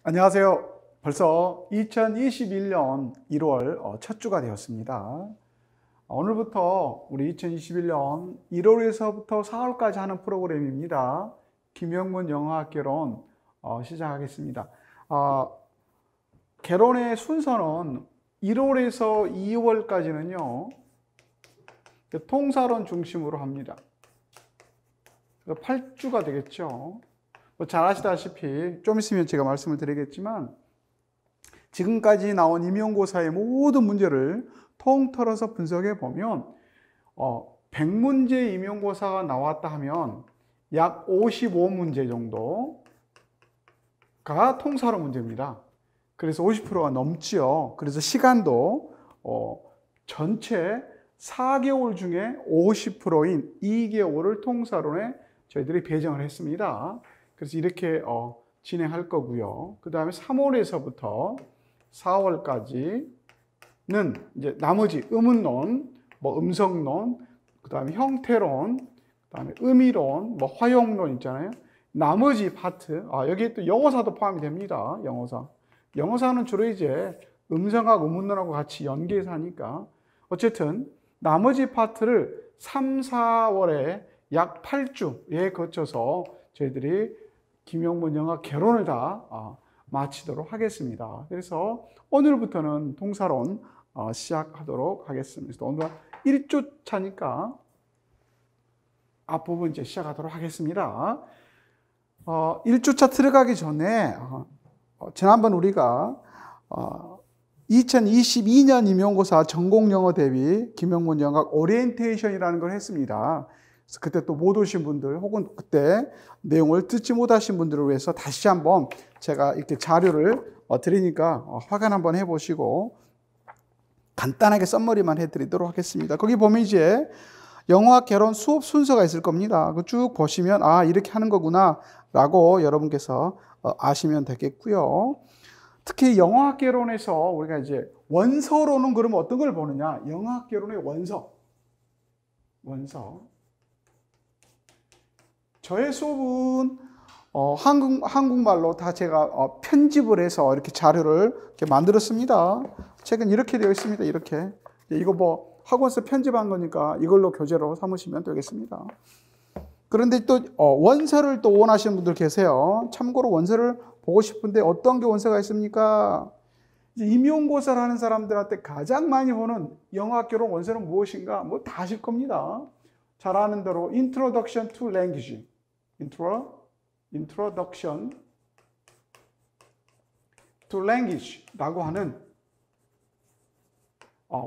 안녕하세요. 벌써 2021년 1월 첫 주가 되었습니다. 오늘부터 우리 2021년 1월에서부터 4월까지 하는 프로그램입니다. 김영문 영어학개론 시작하겠습니다. 개론의 순서는 1월에서 2월까지는요, 통사론 중심으로 합니다. 8주가 되겠죠. 잘 아시다시피 좀 있으면 제가 말씀을 드리겠지만 지금까지 나온 임용고사의 모든 문제를 통틀어서 분석해 보면 100문제 임용고사가 나왔다 하면 약 55문제 정도가 통사로 문제입니다. 그래서 50%가 넘지요. 그래서 시간도 전체 4개월 중에 50%인 2개월을 통사론에 저희들이 배정을 했습니다. 그래서 이렇게 진행할 거고요. 그 다음에 3월에서부터 4월까지는 이제 나머지 의문론, 음성론, 그 다음에 형태론, 그 다음에 의미론, 활용론 있잖아요. 나머지 파트, 여기에 또 영어사도 포함이 됩니다. 영어사는 주로 이제 음성학, 의문론하고 같이 연계해서 하니까 어쨌든 나머지 파트를 3, 4월에 약 8주에 거쳐서 저희들이 김영문 영어 개론을 다 마치도록 하겠습니다. 그래서 오늘부터는 통사론 시작하도록 하겠습니다. 오늘 1주 차니까 앞부분 이제 시작하도록 하겠습니다. 1주차 들어가기 전에 지난번 우리가 2022년 임용고사 전공영어 대비 김영문 영어 오리엔테이션이라는 걸 했습니다. 그래서 그때 또 못 오신 분들 혹은 그때 내용을 듣지 못하신 분들을 위해서 다시 한번 제가 이렇게 자료를 드리니까 확인 한번 해보시고 간단하게 썸머리만 해드리도록 하겠습니다. 거기 보면 이제 영어학 개론 수업 순서가 있을 겁니다. 쭉 보시면 이렇게 하는 거구나 라고 여러분께서 아시면 되겠고요. 특히 영어학 개론에서 우리가 이제 원서로는 그러면 어떤 걸 보느냐? 영어학 개론의 원서. 저의 수업은 한국말로 다 제가 편집을 해서 이렇게 자료를 이렇게 만들었습니다. 책은 이렇게 되어 있습니다. 이렇게. 이거 학원에서 편집한 거니까 이걸로 교재로 삼으시면 되겠습니다. 그런데 또 원서를 또 원하시는 분들 계세요. 참고로 원서를 보고 싶은데 어떤 게 원서가 있습니까? 임용고사를 하는 사람들한테 가장 많이 보는 영어학 개론 원서는 무엇인가? 다 아실 겁니다. 잘 아는 대로 Introduction to Language, Introduction to Language 라고 하는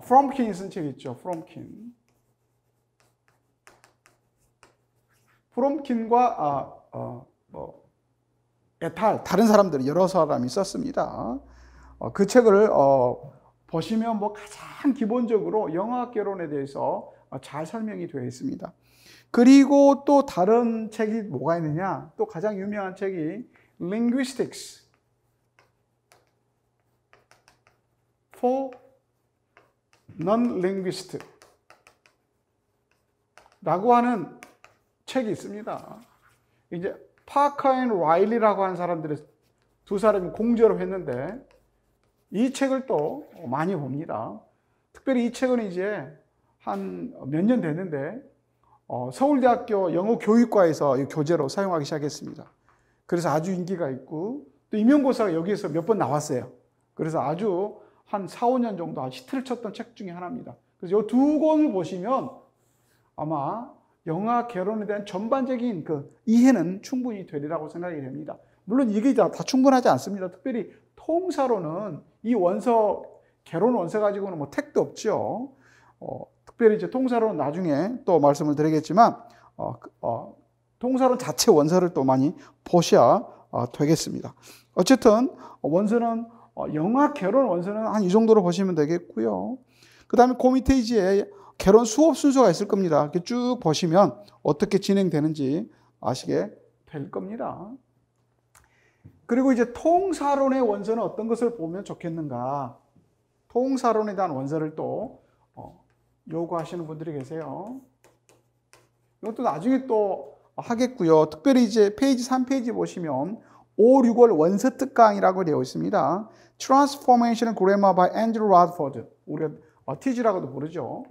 프롬킨이 쓴 책 있죠. 프롬킨과 에탈, 다른 사람들 여러 사람이 썼습니다. 그 책을 보시면 가장 기본적으로 영어학 개론에 대해서 잘 설명이 되어 있습니다. 그리고 또 다른 책이 뭐가 있느냐? 또 가장 유명한 책이 Linguistics for Non-Linguists 라고 하는 책이 있습니다. 이제 파커 앤 라일리라고 하는 사람들이 두 사람이 공저를 했는데 이 책을 또 많이 봅니다. 특별히 이 책은 이제 한 몇 년 됐는데 서울대학교 영어교육과에서 이 교재로 사용하기 시작했습니다. 그래서 아주 인기가 있고 또 임용고사가 여기에서 몇 번 나왔어요. 그래서 아주 한 4, 5년 정도 히트를 쳤던 책 중에 하나입니다. 그래서 이 두 권을 보시면 아마 영어학 개론에 대한 전반적인 이해는 충분히 되리라고 생각이 됩니다. 물론 이게 다 충분하지 않습니다. 특별히 통사로는 이 원서, 개론 원서 가지고는 택도 없죠. 특별히 이제 통사로는 나중에 또 말씀을 드리겠지만, 통사론 자체 원서를 또 많이 보셔야 되겠습니다. 어쨌든, 원서는, 영어학 개론 원서는 한 이 정도로 보시면 되겠고요. 그 다음에 그 밑에 이제 개론 수업 순서가 있을 겁니다. 이렇게 쭉 보시면 어떻게 진행되는지 아시게 될 겁니다. 그리고 이제 통사론의 원서는 어떤 것을 보면 좋겠는가? 통사론에 대한 원서를 또 요구하시는 분들이 계세요. 이것도 나중에 또 하겠고요. 특별히 이제 페이지 3페이지 보시면 5, 6월 원서 특강이라고 되어 있습니다. Transformation Grammar by Andrew Radford. 우리가 TG라고도 부르죠.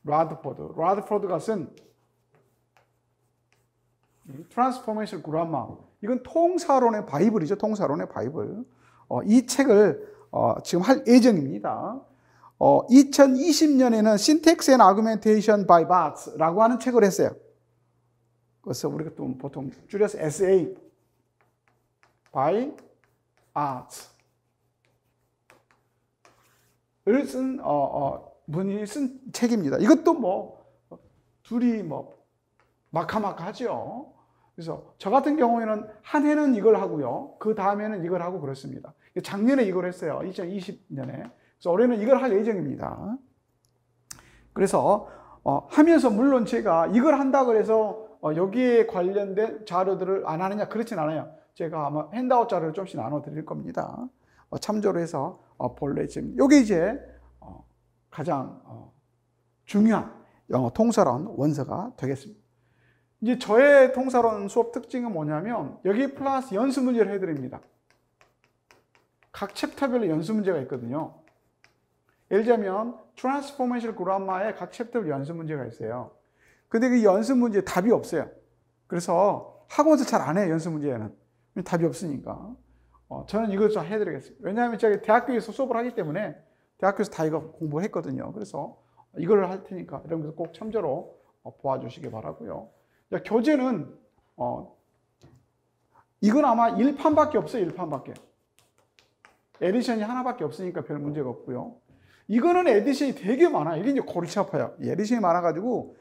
라드포드가 쓴 Transformation Grammar. 이건 통사론의 바이블이죠. 통사론의 바이블. 이 책을 지금 할 예정입니다. 2020년에는 Syntax and Argumentation by Bots라고 하는 책을 했어요. 그래서 우리가 또 보통 줄여서 SA by Bots를 쓴 분이 쓴 책입니다. 이것도 뭐 둘이 뭐 마카마카하죠. 그래서 저 같은 경우에는 한 해는 이걸 하고요. 그 다음에는 이걸 하고 그렇습니다. 작년에 이걸 했어요. 2020년에. 그래서 올해는 이걸 할 예정입니다. 그래서 하면서 물론 제가 이걸 한다고 해서 여기에 관련된 자료들을 안 하느냐 그렇진 않아요. 제가 아마 핸드아웃 자료를 좀씩 나눠 드릴 겁니다. 참조로 해서 볼래 지금 이게 이제 가장 중요한 영어 통사론 원서가 되겠습니다. 이제 저의 통사론 수업 특징은 뭐냐면 여기 플러스 연습 문제를 해드립니다. 각 챕터별로 연습 문제가 있거든요. 예를 들자면 트랜스포메이션 그라마의 각 챕터별 연습 문제가 있어요. 근데 그 연습 문제에 답이 없어요. 그래서 학원에서 잘 안 해요. 연습 문제에는. 답이 없으니까. 저는 이걸 좀 해드리겠습니다. 왜냐하면 제가 대학교에서 수업을 하기 때문에 대학교에서 다 이거 공부를 했거든요. 그래서 이걸 할 테니까 여러분들 꼭 참조로 보아주시기 바라고요. 교재는 이건 아마 1판밖에 없어요. 1판밖에. 에디션이 하나밖에 없으니까 별 문제가 없고요. 이거는 에디션이 되게 많아요. 이게 이제 골치 아파요. 에디션이 많아가지고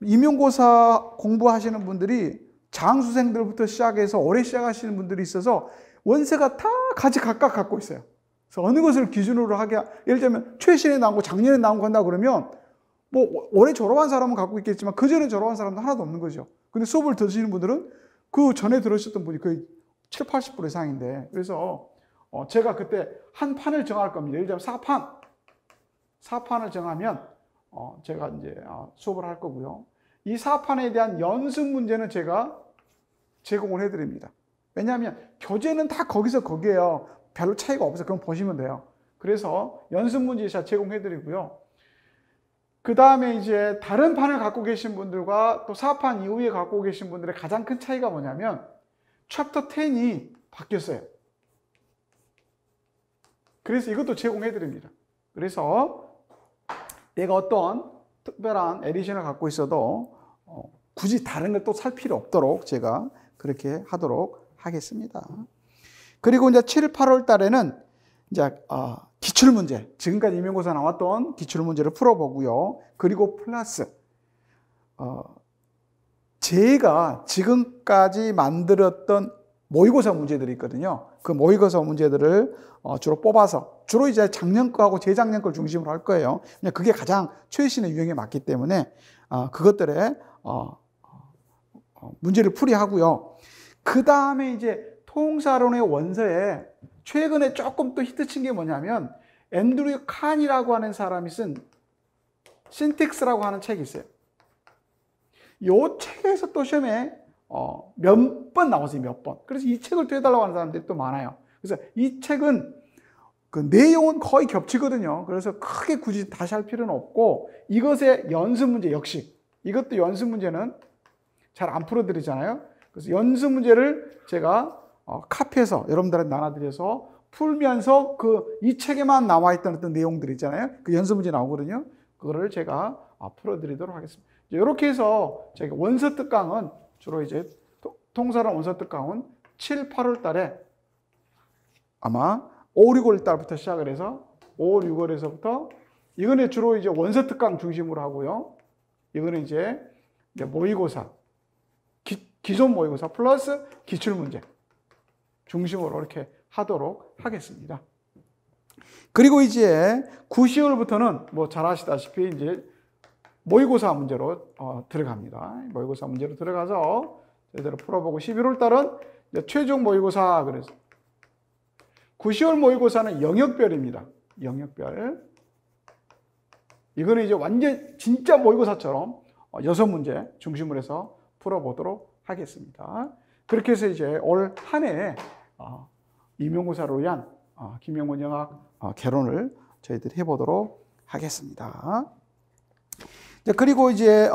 임용고사 공부하시는 분들이 장수생들부터 시작해서 올해 시작하시는 분들이 있어서 원서가 다 가지 각각 갖고 있어요. 그래서 어느 것을 기준으로 하게, 예를 들면 최신에 나온 거 작년에 나온 거 한다 그러면 뭐 올해 졸업한 사람은 갖고 있겠지만 그 전에 졸업한 사람도 하나도 없는 거죠. 근데 수업을 들으시는 분들은 그 전에 들으셨던 분이 거의 7, 80% 이상인데, 그래서 제가 그때 한 판을 정할 겁니다. 예를 들면 4판을 정하면 제가 이제 수업을 할 거고요. 이 4판에 대한 연습 문제는 제가 제공을 해드립니다. 왜냐하면 교재는 다 거기서 거기에요. 별로 차이가 없어요. 그럼 보시면 돼요. 그래서 연습 문제 제가 제공해드리고요. 그 다음에 이제 다른 판을 갖고 계신 분들과 또 4판 이후에 갖고 계신 분들의 가장 큰 차이가 뭐냐면 챕터 10이 바뀌었어요. 그래서 이것도 제공해드립니다. 그래서 내가 어떤 특별한 에디션을 갖고 있어도 굳이 다른 걸 또 살 필요 없도록 제가 그렇게 하도록 하겠습니다. 그리고 이제 7, 8월 달에는 이제 기출문제, 지금까지 임용고사 나왔던 기출문제를 풀어보고요. 그리고 플러스 제가 지금까지 만들었던 모의고사 문제들이 있거든요. 그 모의고사 문제들을 주로 뽑아서, 주로 이제 작년 거하고 재작년 걸 중심으로 할 거예요. 그게 가장 최신의 유행에 맞기 때문에 그것들의 문제를 풀이하고요. 그 다음에 이제 통사론의 원서에 최근에 조금 또 히트친 게 뭐냐면 앤드류 칸이라고 하는 사람이 쓴 신텍스라고 하는 책이 있어요. 이 책에서 또 시험에 몇 번 나왔어요. 몇 번. 그래서 이 책을 또 해달라고 하는 사람들이 또 많아요. 그래서 이 책은 그 내용은 거의 겹치거든요. 그래서 크게 굳이 다시 할 필요는 없고, 이것의 연습 문제 역시, 이것도 연습 문제는 잘 안 풀어드리잖아요. 그래서 연습 문제를 제가 카피해서 여러분들한테 나눠드려서 풀면서 이 책에만 나와 있던 어떤 내용들 있잖아요. 그 연습 문제 나오거든요. 그거를 제가 풀어드리도록 하겠습니다. 이렇게 해서 저희가 원서 특강은 주로 이제 통사론 원서 특강은 7, 8월 달에 아마 5, 6월 달부터 시작을 해서 5, 6월에서부터 이거는 주로 이제 원서 특강 중심으로 하고요. 이거는 이제 모의고사, 기존 모의고사 플러스 기출문제 중심으로 이렇게 하도록 하겠습니다. 그리고 이제 9, 10월부터는 뭐 잘 아시다시피 이제 모의고사 문제로 들어갑니다. 모의고사 문제로 들어가서 제대로 풀어보고 11월 달은 이제 최종 모의고사. 그래서 9, 10월 모의고사는 영역별입니다. 영역별. 이거는 이제 완전 진짜 모의고사처럼 6문제 중심으로 해서 풀어보도록 하겠습니다. 그렇게 해서 이제 올 한 해 임용고사를 위한 김영문 영학 개론을 저희들이 해보도록 하겠습니다. 그리고 이제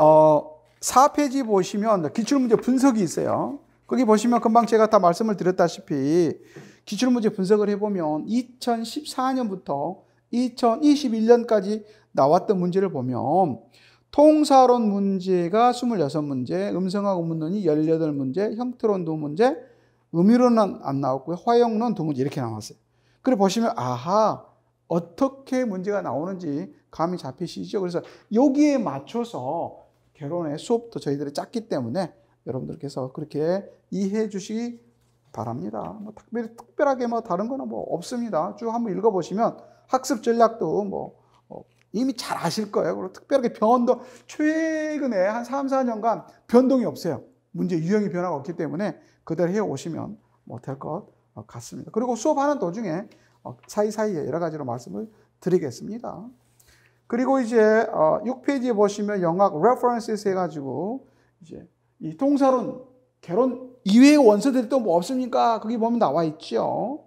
4페이지 보시면 기출문제 분석이 있어요. 거기 보시면 금방 제가 다 말씀을 드렸다시피 기출문제 분석을 해보면 2014년부터 2021년까지 나왔던 문제를 보면 통사론 문제가 26문제, 음성학 의문론이 18문제, 형태론 2문제, 의미론은 안 나왔고요. 화형론 2문제 이렇게 나왔어요. 그래 보시면 아하 어떻게 문제가 나오는지 감이 잡히시죠. 그래서 여기에 맞춰서 개론의 수업도 저희들이 짰기 때문에 여러분들께서 그렇게 이해해 주시기 바랍니다. 뭐 특별하게 뭐 다른 거는 뭐 없습니다. 쭉 한번 읽어보시면 학습 전략도 뭐 이미 잘 아실 거예요. 그리고 특별하게 변동, 최근에 한 3, 4년간 변동이 없어요. 문제 유형이 변화가 없기 때문에 그대로 해오시면 뭐 될 것 같습니다. 그리고 수업하는 도중에 사이사이에 여러 가지로 말씀을 드리겠습니다. 그리고 이제 6페이지에 보시면 영학 references 해가지고 이제 이 동사론, 개론 이외의 원서들이 또 뭐 없습니까? 거기 보면 나와 있죠.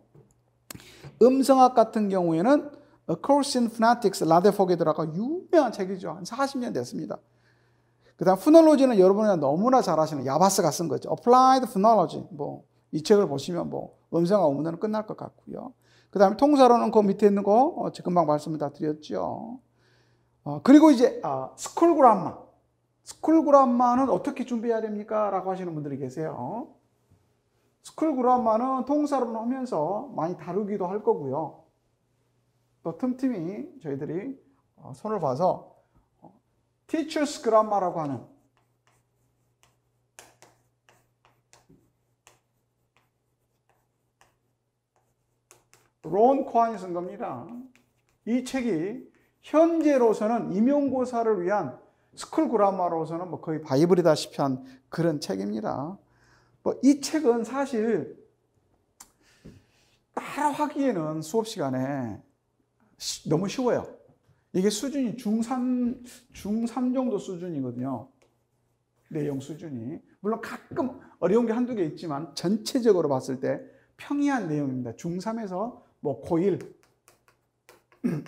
음성학 같은 경우에는 A Course in Phonetics, 라데포게 들어가 유명한 책이죠. 한 40년 됐습니다. 그 다음 푸놀로지는 여러분이 너무나 잘 아시는 야바스가 쓴 거죠. Applied Phonology. 뭐 이 책을 보시면 뭐 음성학 의문은 끝날 것 같고요. 그 다음에 통사론은 그 밑에 있는 거 금방 말씀을 다 드렸죠. 그리고 이제 스쿨 그라마. 스쿨 그라마는 어떻게 준비해야 됩니까? 라고 하시는 분들이 계세요. 스쿨 그라마는 통사론 하면서 많이 다루기도 할 거고요. 또 틈틈이 저희들이 손을 봐서 Teachers Grammar라고 하는 론 코안이 쓴 겁니다. 이 책이 현재로서는 임용고사를 위한 스쿨 그라마로서는 뭐 거의 바이블이다시피 한 그런 책입니다. 뭐 이 책은 사실 따라 하기에는 수업 시간에 너무 쉬워요. 이게 수준이 중3 정도 수준이거든요. 내용 수준이. 물론 가끔 어려운 게 한두 개 있지만 전체적으로 봤을 때 평이한 내용입니다. 중3에서 뭐 고1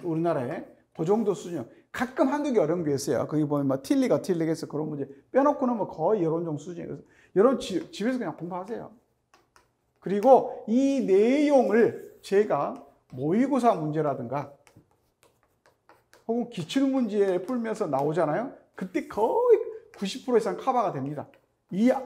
우리나라에 그 정도 수준이요. 가끔 한두 개 어려운 게 있어요. 거기 보면 뭐 틸리겠어 그런 문제 빼놓고는 뭐 거의 이런 정도 수준이에요. 여러분 집에서 그냥 공부하세요. 그리고 이 내용을 제가 모의고사 문제라든가 혹은 기출문제 풀면서 나오잖아요. 그때 거의 90% 이상 커버가 됩니다.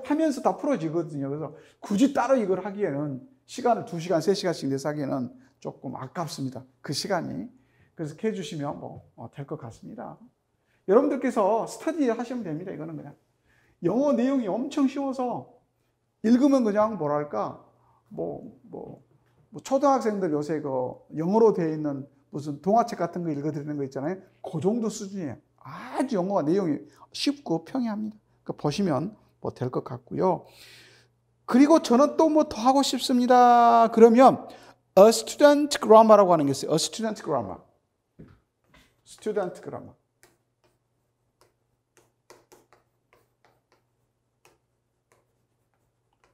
하면서 다 풀어지거든요. 그래서 굳이 따로 이걸 하기에는 시간을 2시간, 3시간씩 내서 하기에는 조금 아깝습니다. 그 시간이. 그래서 이렇게 해주시면 될 것 같습니다. 여러분들께서 스터디 하시면 됩니다. 이거는 그냥. 영어 내용이 엄청 쉬워서 읽으면 그냥 뭐랄까, 초등학생들 요새 그 영어로 되어 있는 무슨 동화책 같은 거 읽어드리는 거 있잖아요. 그 정도 수준이에요. 아주 영어가 내용이 쉽고 평이합니다. 그러니까 보시면 될 것 같고요. 그리고 저는 또 뭐 더 하고 싶습니다. 그러면 A Student Grammar라고 하는 게 있어요. A Student Grammar. Student Grammar.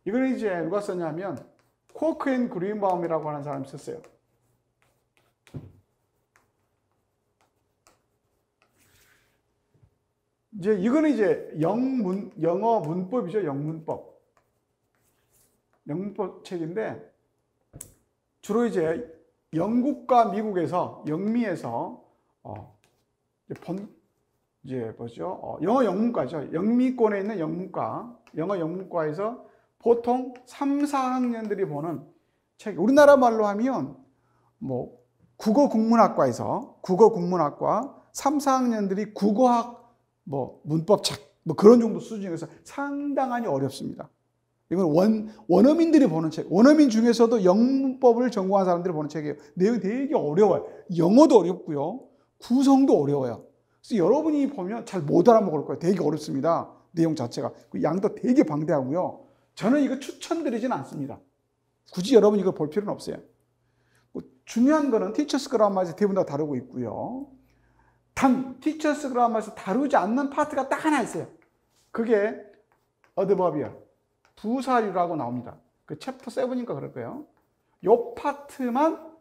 이걸 이제 누가 썼냐면 코크 앤 그린바움이라고 하는 사람이 썼어요. 이제 이거는 이제 영어 문법이죠. 영문법 책인데 주로 이제 영국과 미국에서 영미에서 영어 영문과죠. 영미권에 있는 영어 영문과에서 보통 3, 4학년들이 보는 책. 우리나라 말로 하면 뭐 국어 국문학과 3, 4학년들이 국어학 문법책 그런 정도 수준에서 상당히 어렵습니다. 이건 원어민들이 보는 책. 원어민 중에서도 영문법을 전공한 사람들이 보는 책이에요. 내용이 되게 어려워요. 영어도 어렵고요. 구성도 어려워요. 그래서 여러분이 보면 잘 못 알아먹을 거예요. 되게 어렵습니다. 내용 자체가. 양도 되게 방대하고요. 저는 이거 추천드리지는 않습니다. 굳이 여러분이 이걸 볼 필요는 없어요. 중요한 거는 티처스 그라마에서 대부분 다 다루고 있고요. 단 티처스 그라마에서 다루지 않는 파트가 딱 하나 있어요. 그게 어드버비얼. 부사류라고 나옵니다. 그 챕터 7인가 그럴 거예요. 요 파트만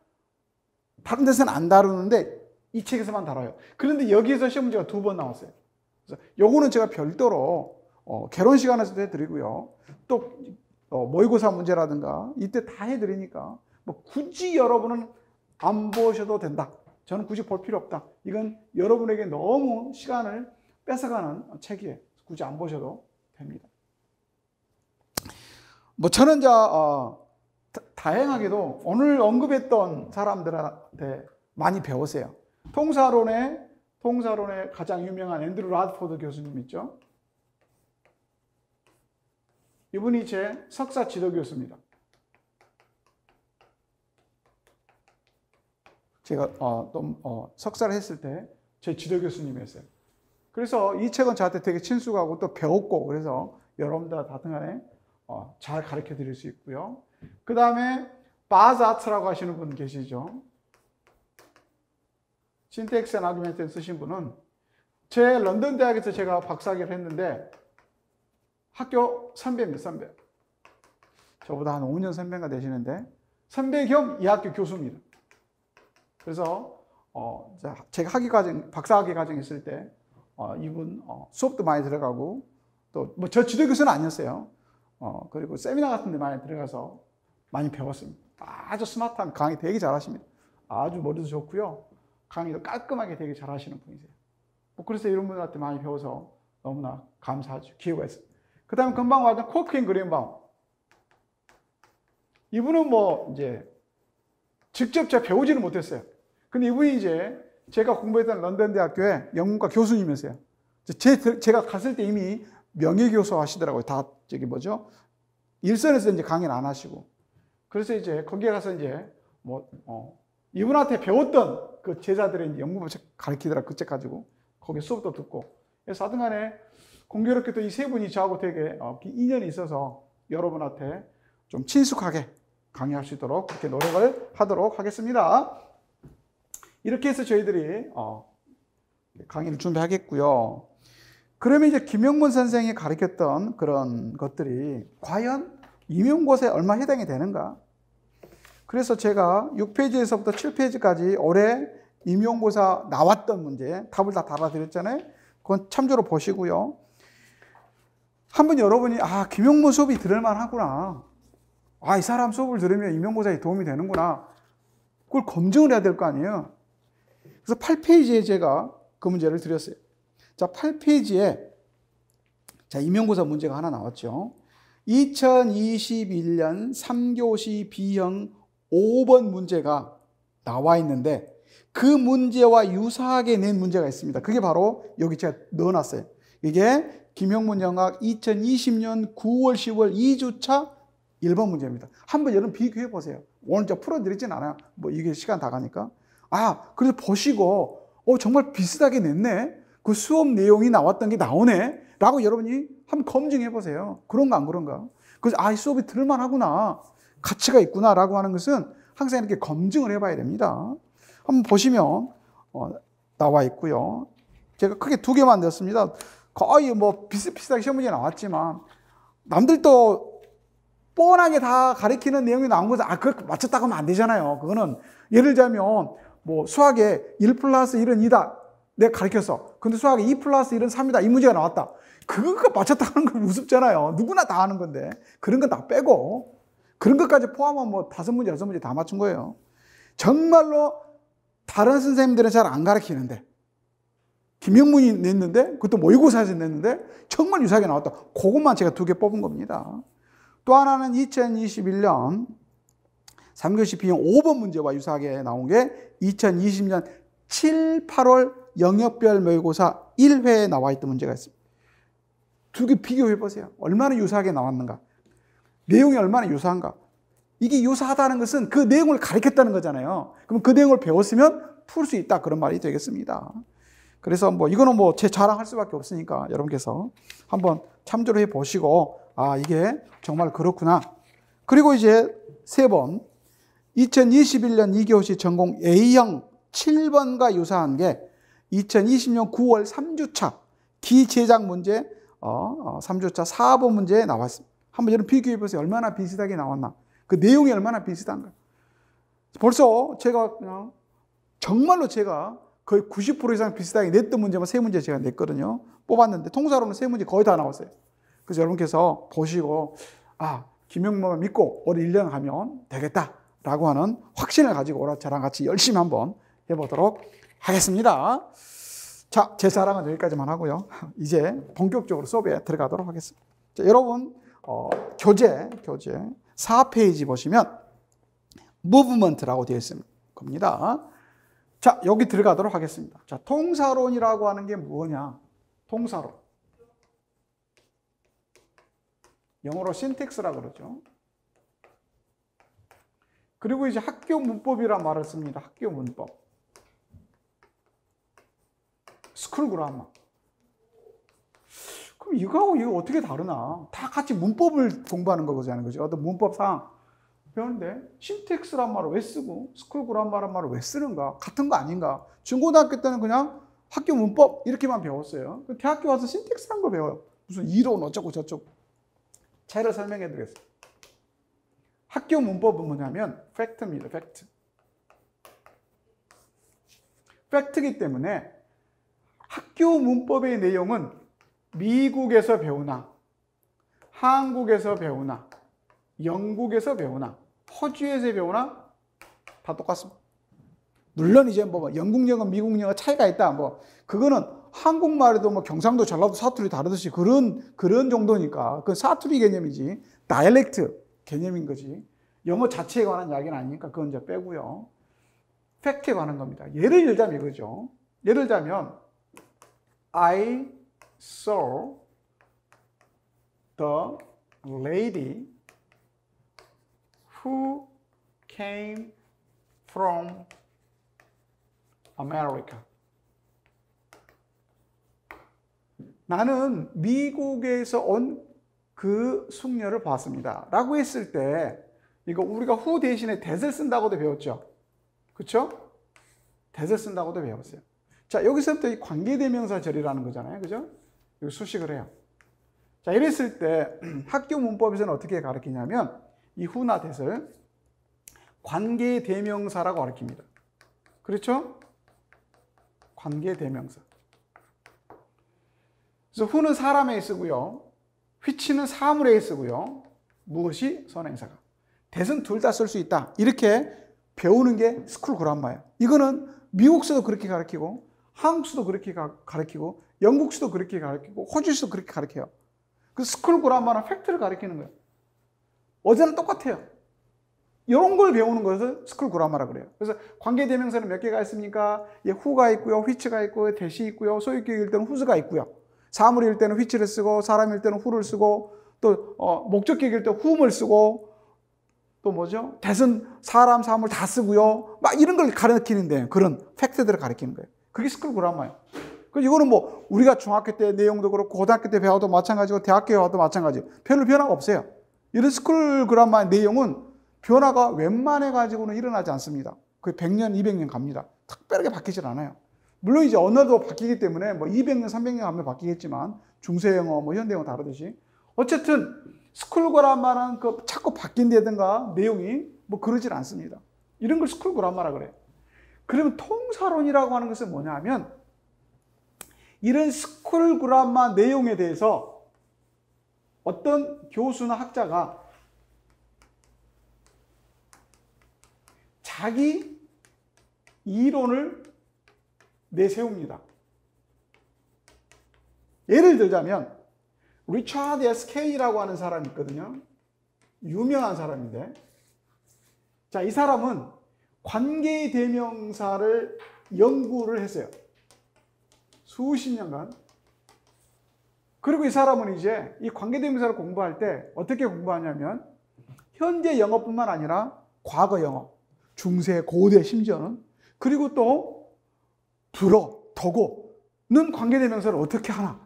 다른 데서는 안 다루는데 이 책에서만 다뤄요. 그런데 여기에서 시험 문제가 2번 나왔어요. 그래서 요거는 제가 별도로 개론 시간에서도 해드리고요. 또 모의고사 문제라든가 이때 다 해드리니까 뭐 굳이 여러분은 안 보셔도 된다. 저는 굳이 볼 필요 없다. 이건 여러분에게 너무 시간을 뺏어가는 책이에요. 굳이 안 보셔도 됩니다. 뭐 저는 다행하게도 오늘 언급했던 사람들한테 많이 배웠어요. 통사론의 가장 유명한 앤드루 라드포드 교수님 있죠? 이분이 제 석사 지도 교수입니다. 제가 석사를 했을 때 제 지도 교수님이었어요. 그래서 이 책은 저한테 되게 친숙하고 또 배웠고, 그래서 여러분들 다등간에 잘 가르쳐 드릴 수 있고요. 그 다음에 바자트라고 하시는 분 계시죠? 신텍스 앤 아규멘트 쓰신 분은 제 런던 대학에서 제가 박사학위를 했는데 학교 선배입니다. 선배. 저보다 한 5년 선배가 되시는데 선배 겸 이 학교 교수입니다. 그래서 제가 박사학위 과정 있을 때 이분 수업도 많이 들어가고 또 뭐 저 지도 교수는 아니었어요. 그리고 세미나 같은 데 많이 들어가서 많이 배웠습니다. 아주 스마트한 강의 되게 잘하십니다. 아주 머리도 좋고요. 강의도 깔끔하게 되게 잘하시는 분이세요. 뭐 그래서 이런 분들한테 많이 배워서 너무나 감사하죠. 기회가 있어요. 그 다음에 금방 말했던 코크 앤 그린바움. 이분은 뭐 이제 직접 제가 배우지는 못했어요. 근데 이분이 이제 제가 공부했던 런던 대학교의 영문과 교수님이었어요. 제가 갔을 때 이미 명예교수 하시더라고요. 다 일선에서 이제 강의를 안 하시고. 그래서 이제 거기에 가서 이제 이분한테 배웠던 그 제자들의 이제 영문법 가르치더라고요. 그 책 가지고. 거기 수업도 듣고. 그래서 하여튼 간에 공교롭게도 이 세 분이 저하고 되게 인연이 있어서 여러분한테 좀 친숙하게 강의할 수 있도록 그렇게 노력을 하도록 하겠습니다. 이렇게 해서 저희들이 강의를 준비하겠고요. 그러면 이제 김영문 선생이 가르쳤던 그런 것들이 과연 임용고사에 얼마 해당이 되는가? 그래서 제가 6페이지에서부터 7페이지까지 올해 임용고사 나왔던 문제 답을 다 달아드렸잖아요. 그건 참조로 보시고요. 한번 여러분이 김영문 수업이 들을만 하구나. 이 사람 수업을 들으면 임용고사에 도움이 되는구나. 그걸 검증을 해야 될 거 아니에요. 그래서 8페이지에 제가 그 문제를 드렸어요. 자, 8페이지에 임용고사 문제가 하나 나왔죠. 2021년 3교시 B형 5번 문제가 나와 있는데 그 문제와 유사하게 낸 문제가 있습니다. 그게 바로 여기 제가 넣어놨어요. 이게 김영문 영학 2020년 9월 10월 2주차 1번 문제입니다. 한번 여러분 비교해 보세요. 오늘 제가 풀어드리진 않아요. 뭐 이게 시간 다 가니까. 그래서 보시고 정말 비슷하게 냈네. 그 수업 내용이 나왔던 게 나오네. 라고 여러분이 한번 검증해 보세요. 그런가 안 그런가. 그래서 이 수업이 들을만 하구나. 가치가 있구나. 라고 하는 것은 항상 이렇게 검증을 해봐야 됩니다. 한번 보시면 나와 있고요. 제가 크게 2개만 넣었습니다. 거의 뭐 비슷비슷하게 시험 문제 나왔지만 남들도 뻔하게 다 가리키는 내용이 나온 것은 그걸 맞췄다고 하면 안 되잖아요. 그거는 예를 들자면 뭐 수학에 1 플러스 1은 2다. 내가 가르쳤어. 근데 수학에 2 플러스 1은 3이다. 이 문제가 나왔다. 그거 맞췄다는 건 우습잖아요. 누구나 다 하는 건데. 그런 건 다 빼고 그런 것까지 포함하면 뭐 5문제, 6문제 다 맞춘 거예요. 정말로 다른 선생님들은 잘 안 가르치는데 김영문이 냈는데 그것도 모의고사에서 냈는데 정말 유사하게 나왔다. 그것만 제가 2개 뽑은 겁니다. 또 하나는 2021년 3교시 B형 5번 문제와 유사하게 나온 게 2020년 7, 8월 영역별 모의고사 1회에 나와 있던 문제가 있습니다. 2개 비교해 보세요. 얼마나 유사하게 나왔는가. 내용이 얼마나 유사한가. 이게 유사하다는 것은 그 내용을 가르쳤다는 거잖아요. 그럼 그 내용을 배웠으면 풀 수 있다. 그런 말이 되겠습니다. 그래서 뭐 이거는 뭐 제 자랑할 수밖에 없으니까 여러분께서 한번 참조를 해 보시고 이게 정말 그렇구나. 그리고 이제 3번 2021년 2교시 전공 A형 7번과 유사한 게 2020년 9월 3주차 기재작 문제 3주차 4번 문제에 나왔습니다. 한번 여러분 비교해 보세요. 얼마나 비슷하게 나왔나. 그 내용이 얼마나 비슷한가. 벌써 제가 그냥 정말로 제가 거의 90% 이상 비슷하게 냈던 문제만 3문제 제가 냈거든요. 뽑았는데 통사로는 3문제 거의 다 나왔어요. 그래서 여러분께서 보시고 김영모만 믿고 올해 1년 가면 되겠다라고 하는 확신을 가지고 올해 저랑 같이 열심히 한번 해보도록 하겠습니다. 자, 제 자랑은 여기까지만 하고요. 이제 본격적으로 수업에 들어가도록 하겠습니다. 자, 여러분 교재 4페이지 보시면 무브먼트라고 되어 있을 겁니다. 자, 여기 들어가도록 하겠습니다. 자, 통사론이라고 하는 게 뭐냐? 통사론. 영어로 신텍스라고 그러죠. 그리고 이제 학교 문법이란 말을 씁니다. 학교 문법. 스쿨 그라머. 그럼 이거하고 이거 어떻게 다르나? 다 같이 문법을 공부하는 거잖아요. 그죠? 어떤 문법상 배우는데 신텍스란 말을 왜 쓰고 스쿨 그라머란 말을 왜 쓰는가? 같은 거 아닌가? 중고등학교 때는 그냥 학교 문법 이렇게만 배웠어요. 대학교 와서 신텍스란 걸 배워요. 무슨 이론 어쩌고 저쩌고. 차이를 설명해 드리겠습니다. 학교 문법은 뭐냐면 팩트입니다. 팩트. 팩트이기 때문에 학교 문법의 내용은 미국에서 배우나 한국에서 배우나 영국에서 배우나 호주에서 배우나 다 똑같습니다. 물론 이제 뭐 영국 영어, 미국 영어 차이가 있다. 뭐 그거는 한국말에도 뭐 경상도, 전라도, 사투리 다르듯이 그런 정도니까 그 사투리 개념이지 다이렉트 개념인 거지. 영어 자체에 관한 이야기는 아니니까 그건 이제 빼고요. 팩트에 관한 겁니다. 예를 들자면 이거죠. 예를 들자면 I saw the lady who came from America. 나는 미국에서 온 그 숙녀를 봤습니다. 라고 했을 때 이거 우리가 who 대신에 that을 쓴다고도 배웠죠. 그렇죠? that을 쓴다고도 배웠어요. 자, 여기서부터 이 관계대명사절이라는 거잖아요. 그죠? 이거 수식을 해요. 자, 이랬을 때 학교 문법에서는 어떻게 가르치냐면 이 who나 that을 관계대명사라고 가르칩니다. 그렇죠? 관계대명사. 그래서 who는 사람에 쓰고요. which는 사물에 쓰고요. 무엇이 선행사가. that은 둘 다 쓸 수 있다. 이렇게 배우는 게 스쿨 그라머예요. 이거는 미국서도 그렇게 가르치고 한국서도 그렇게 가르치고 영국서도 그렇게 가르치고 호주서도 그렇게 가르쳐요. 그 스쿨 그라머는 팩트를 가르치는 거예요. 어제는 똑같아요. 이런 걸 배우는 것을 스쿨 그라머라 그래요. 그래서 관계대명사는 몇 개가 있습니까? who가 있고요, which가 있고요, that이 있고요, 소유격일 때는 whose가 있고요. 사물일 때는 which를 쓰고 사람일 때는 who를 쓰고 또 목적격일 때 whom을 쓰고 또 뭐죠? that은 사람, 사물 다 쓰고요. 막 이런 걸 가르치는데 그런 팩트들을 가르치는 거예요. 그게 스쿨 그라머예요. 그래서 이거는 뭐 우리가 중학교 때 내용도 그렇고 고등학교 때 배워도 마찬가지고 대학교에 와도 마찬가지예요. 별로 변화가 없어요. 이런 스쿨 그라머의 내용은 변화가 웬만해 가지고는 일어나지 않습니다. 거의 100년, 200년 갑니다. 특별하게 바뀌질 않아요. 물론 이제 언어도 바뀌기 때문에 뭐 200년, 300년 가면 바뀌겠지만 중세 영어, 뭐 현대 영어 다르듯이 어쨌든 스쿨 그라머는 그 자꾸 바뀐다든가 내용이 뭐 그러질 않습니다. 이런 걸 스쿨 그라머라 그래요. 그러면 통사론이라고 하는 것은 뭐냐면 이런 스쿨 그라머 내용에 대해서 어떤 교수나 학자가 자기 이론을 내세웁니다. 예를 들자면 리차드 S. K라고 하는 사람이 있거든요. 유명한 사람인데 자, 이 사람은 관계대명사를 연구를 했어요. 수십 년간. 그리고 이 사람은 이제 이 관계대명사를 공부할 때 어떻게 공부하냐면 현재 영어뿐만 아니라 과거 영어, 중세, 고대 심지어는 그리고 또 불어, 도고는 관계대명사를 어떻게 하나.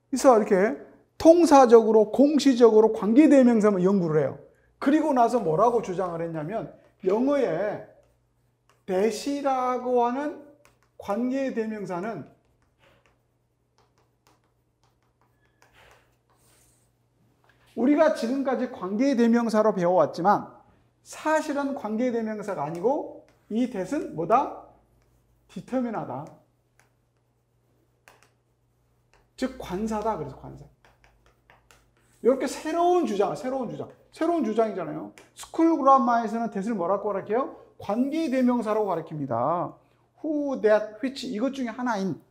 그래서 이렇게 통사적으로 공시적으로 관계대명사만 연구를 해요. 그리고 나서 뭐라고 주장을 했냐면 영어에 that이라고 하는 관계대명사는 우리가 지금까지 관계대명사로 배워왔지만 사실은 관계대명사가 아니고 이 that은 뭐다? 디터미나다. 즉 관사다. 그래서 관사. 이렇게 새로운 주장이잖아요. 스쿨 그라마에서는 that을 뭐라고 가르쳐요? 관계대명사라고 가르칩니다. who, that, which 이것 중에 하나인.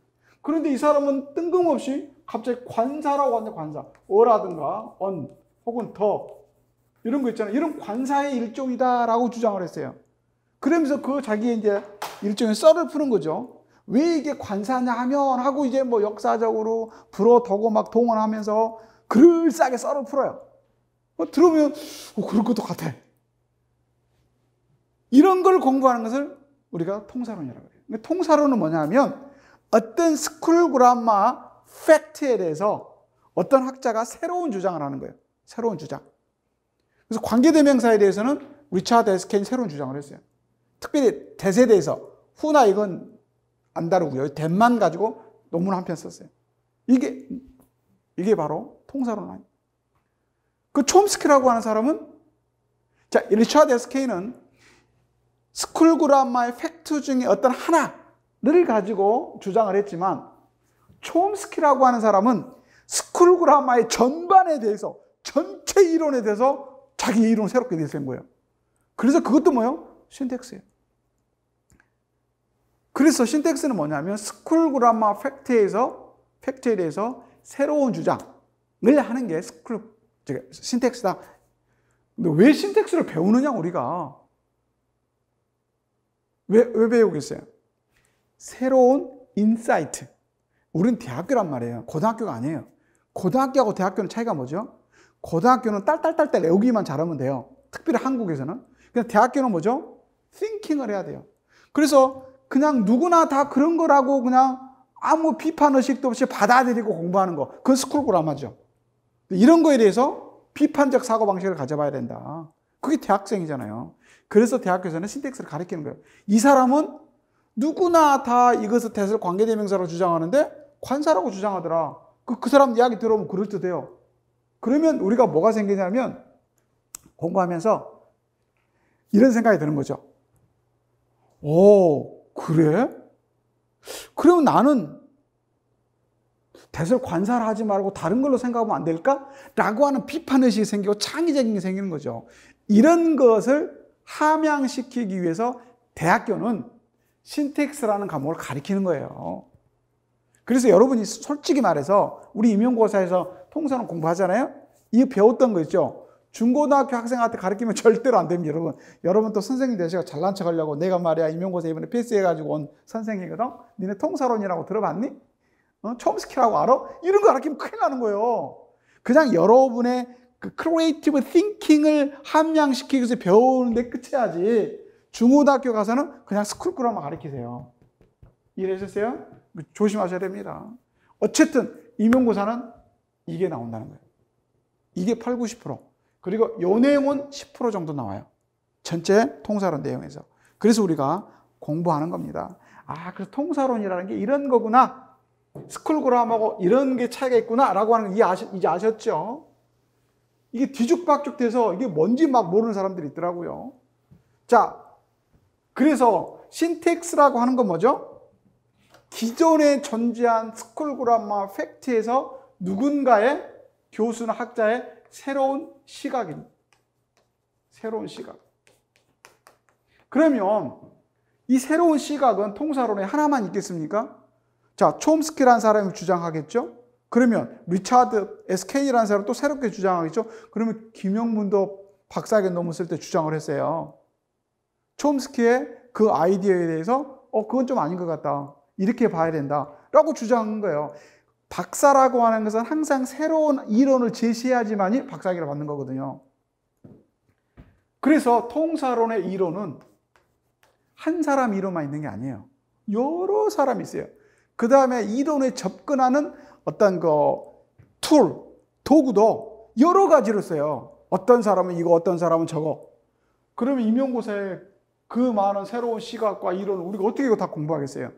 그런데 이 사람은 뜬금없이 갑자기 관사라고 하는데 관사. 어라든가 on 혹은 더 이런 거 있잖아요. 이런 관사의 일종이다라고 주장을 했어요. 그러면서 그 자기의 이제 일종의 썰을 푸는 거죠. 왜 이게 관사냐 하면 하고 이제 뭐 역사적으로 불어더고 막 동원하면서 그럴싸하게 썰을 풀어요. 들으면 그럴 것도 같아. 이런 걸 공부하는 것을 우리가 통사론이라고 해요. 통사론은 뭐냐면 어떤 스쿨 그라마 팩트에 대해서 어떤 학자가 새로운 주장을 하는 거예요. 새로운 주장. 그래서 관계대명사에 대해서는 리차드 에스케인이 새로운 주장을 했어요. 특별히 that에 대해서 who나 이건 안 다루고요. that만 가지고 논문 한 편 썼어요. 이게 바로 통사론 아니에요. 그 촘스키라고 하는 사람은 자, 리차드 에스케인은 스쿨 그라마의 팩트 중에 어떤 하나를 가지고 주장을 했지만 촘스키라고 하는 사람은 스쿨 그라마의 전반에 대해서 전체 이론에 대해서 자기 이론을 새롭게 내세운 거예요. 그래서 그것도 뭐예요? 신텍스예요. 그래서 신텍스는 뭐냐면 스쿨 그라마 팩트에 대해서 새로운 주장을 하는 게 신텍스다. 근데 왜 신텍스를 배우느냐 우리가? 왜 배우겠어요? 새로운 인사이트. 우린 대학교란 말이에요. 고등학교가 아니에요. 고등학교하고 대학교는 차이가 뭐죠? 고등학교는 딸딸딸딸 외우기만 잘하면 돼요. 특별히 한국에서는. 그냥 대학교는 뭐죠? thinking을 해야 돼요. 그래서 그냥 누구나 다 그런 거라고 그냥 아무 비판 의식도 없이 받아들이고 공부하는 거. 그건 스쿨 그라마죠. 이런 거에 대해서 비판적 사고방식을 가져봐야 된다. 그게 대학생이잖아요. 그래서 대학교에서는 신텍스를 가르치는 거예요. 이 사람은 누구나 다 이것을 that을 관계대명사로 주장하는데 관사라고 주장하더라. 그 사람 이야기 들어보면 그럴듯해요. 그러면 우리가 뭐가 생기냐면 공부하면서 이런 생각이 드는 거죠. 오, 그래? 그러면 나는 that을 관사를 하지 말고 다른 걸로 생각하면 안 될까? 라고 하는 비판의식이 생기고 창의적인 게 생기는 거죠. 이런 것을 함양시키기 위해서 대학교는 신텍스라는 과목을 가르치는 거예요. 그래서 여러분이 솔직히 말해서 우리 임용고사에서 통사론 공부하잖아요. 이 배웠던 거 있죠. 중고등학교 학생한테 가르치면 절대로 안 됩니다, 여러분. 여러분 또 선생님 되시고 잘난 척 하려고 내가 말이야 임용고사 이번에 패스해가지고 온 선생이거든. 니네 통사론이라고 들어봤니? 촘스키라고 알아? 이런 거 가르치면 큰일 나는 거예요. 그냥 여러분의 그 크리에이티브 띵킹을 함양시키기 위해서 배우는데 끝이야지. 중고등학교 가서는 그냥 스쿨 그라마 가르치세요. 이해하셨어요? 조심하셔야 됩니다. 어쨌든 임용고사는 이게 나온다는 거예요. 이게 8, 90%. 그리고 요 내용은 10% 정도 나와요. 전체 통사론 내용에서. 그래서 우리가 공부하는 겁니다. 아, 그래서 통사론이라는 게 이런 거구나. 스쿨 그라마하고 이런 게 차이가 있구나 라고 하는 거 이제 아셨죠? 이게 뒤죽박죽 돼서 이게 뭔지 막 모르는 사람들이 있더라고요. 자, 그래서 신텍스라고 하는 건 뭐죠? 기존에 존재한 스쿨 그라마 팩트에서 누군가의 교수나 학자의 새로운 시각입니다. 새로운 시각. 그러면 이 새로운 시각은 통사론에 하나만 있겠습니까? 자, 촘스키라는 사람이 주장하겠죠? 그러면 리차드 에스케인이라는 사람은 또 새롭게 주장하겠죠? 그러면 김영문도 박사학위 논문 쓸 때 주장을 했어요. 촘스키의 그 아이디어에 대해서 그건 좀 아닌 것 같다. 이렇게 봐야 된다. 라고 주장한 거예요. 박사라고 하는 것은 항상 새로운 이론을 제시해야지만이 박사학위를 받는 거거든요. 그래서 통사론의 이론은 한 사람 이론만 있는 게 아니에요. 여러 사람이 있어요. 그 다음에 이론에 접근하는 어떤 도구도 여러 가지로 써요. 어떤 사람은 이거, 어떤 사람은 저거. 그러면 임용고사에 그 많은 새로운 시각과 이론을 우리가 어떻게 이거 다 공부하겠어요?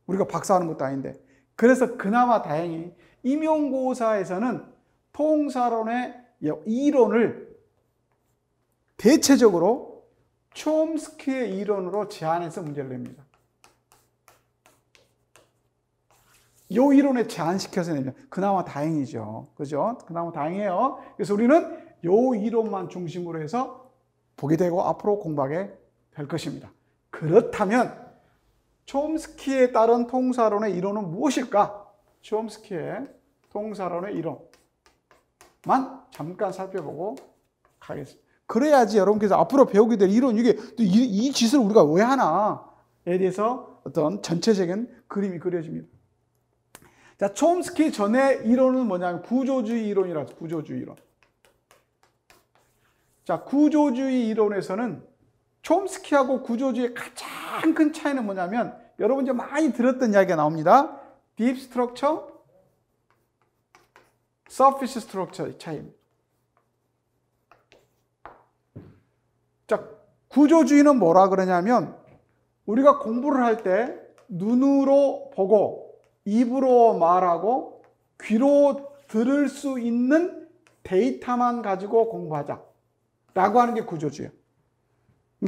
우리가 박사하는 것도 아닌데. 그래서 그나마 다행히 임용고사에서는 통사론의 이 이론을 대체적으로 촘스키의 이론으로 제안해서 문제를 냅니다. 이 이론에 제안시켜서 내면 그나마 다행이죠. 그죠? 그나마 다행이에요. 그래서 우리는 이 이론만 중심으로 해서 보게 되고 앞으로 공부하게 될 것입니다. 그렇다면 촘스키에 따른 통사론의 이론은 무엇일까? 촘스키의 통사론의 이론만 잠깐 살펴보고 가겠습니다. 그래야지 여러분께서 앞으로 배우게 될 이론, 이게 이 짓을 우리가 왜 하나에 대해서 어떤 전체적인 그림이 그려집니다. 자, 촘스키 전의 이론은 뭐냐면 구조주의 이론이라서 구조주의 이론. 자, 구조주의 이론에서는 촘스키하고 구조주의의 가장 큰 차이는 뭐냐면 여러분 이제 많이 들었던 이야기가 나옵니다. Deep Structure, Surface Structure의 차이입니다. 자, 구조주의는 뭐라 그러냐면 우리가 공부를 할 때 눈으로 보고 입으로 말하고 귀로 들을 수 있는 데이터만 가지고 공부하자 라고 하는 게 구조주의예요.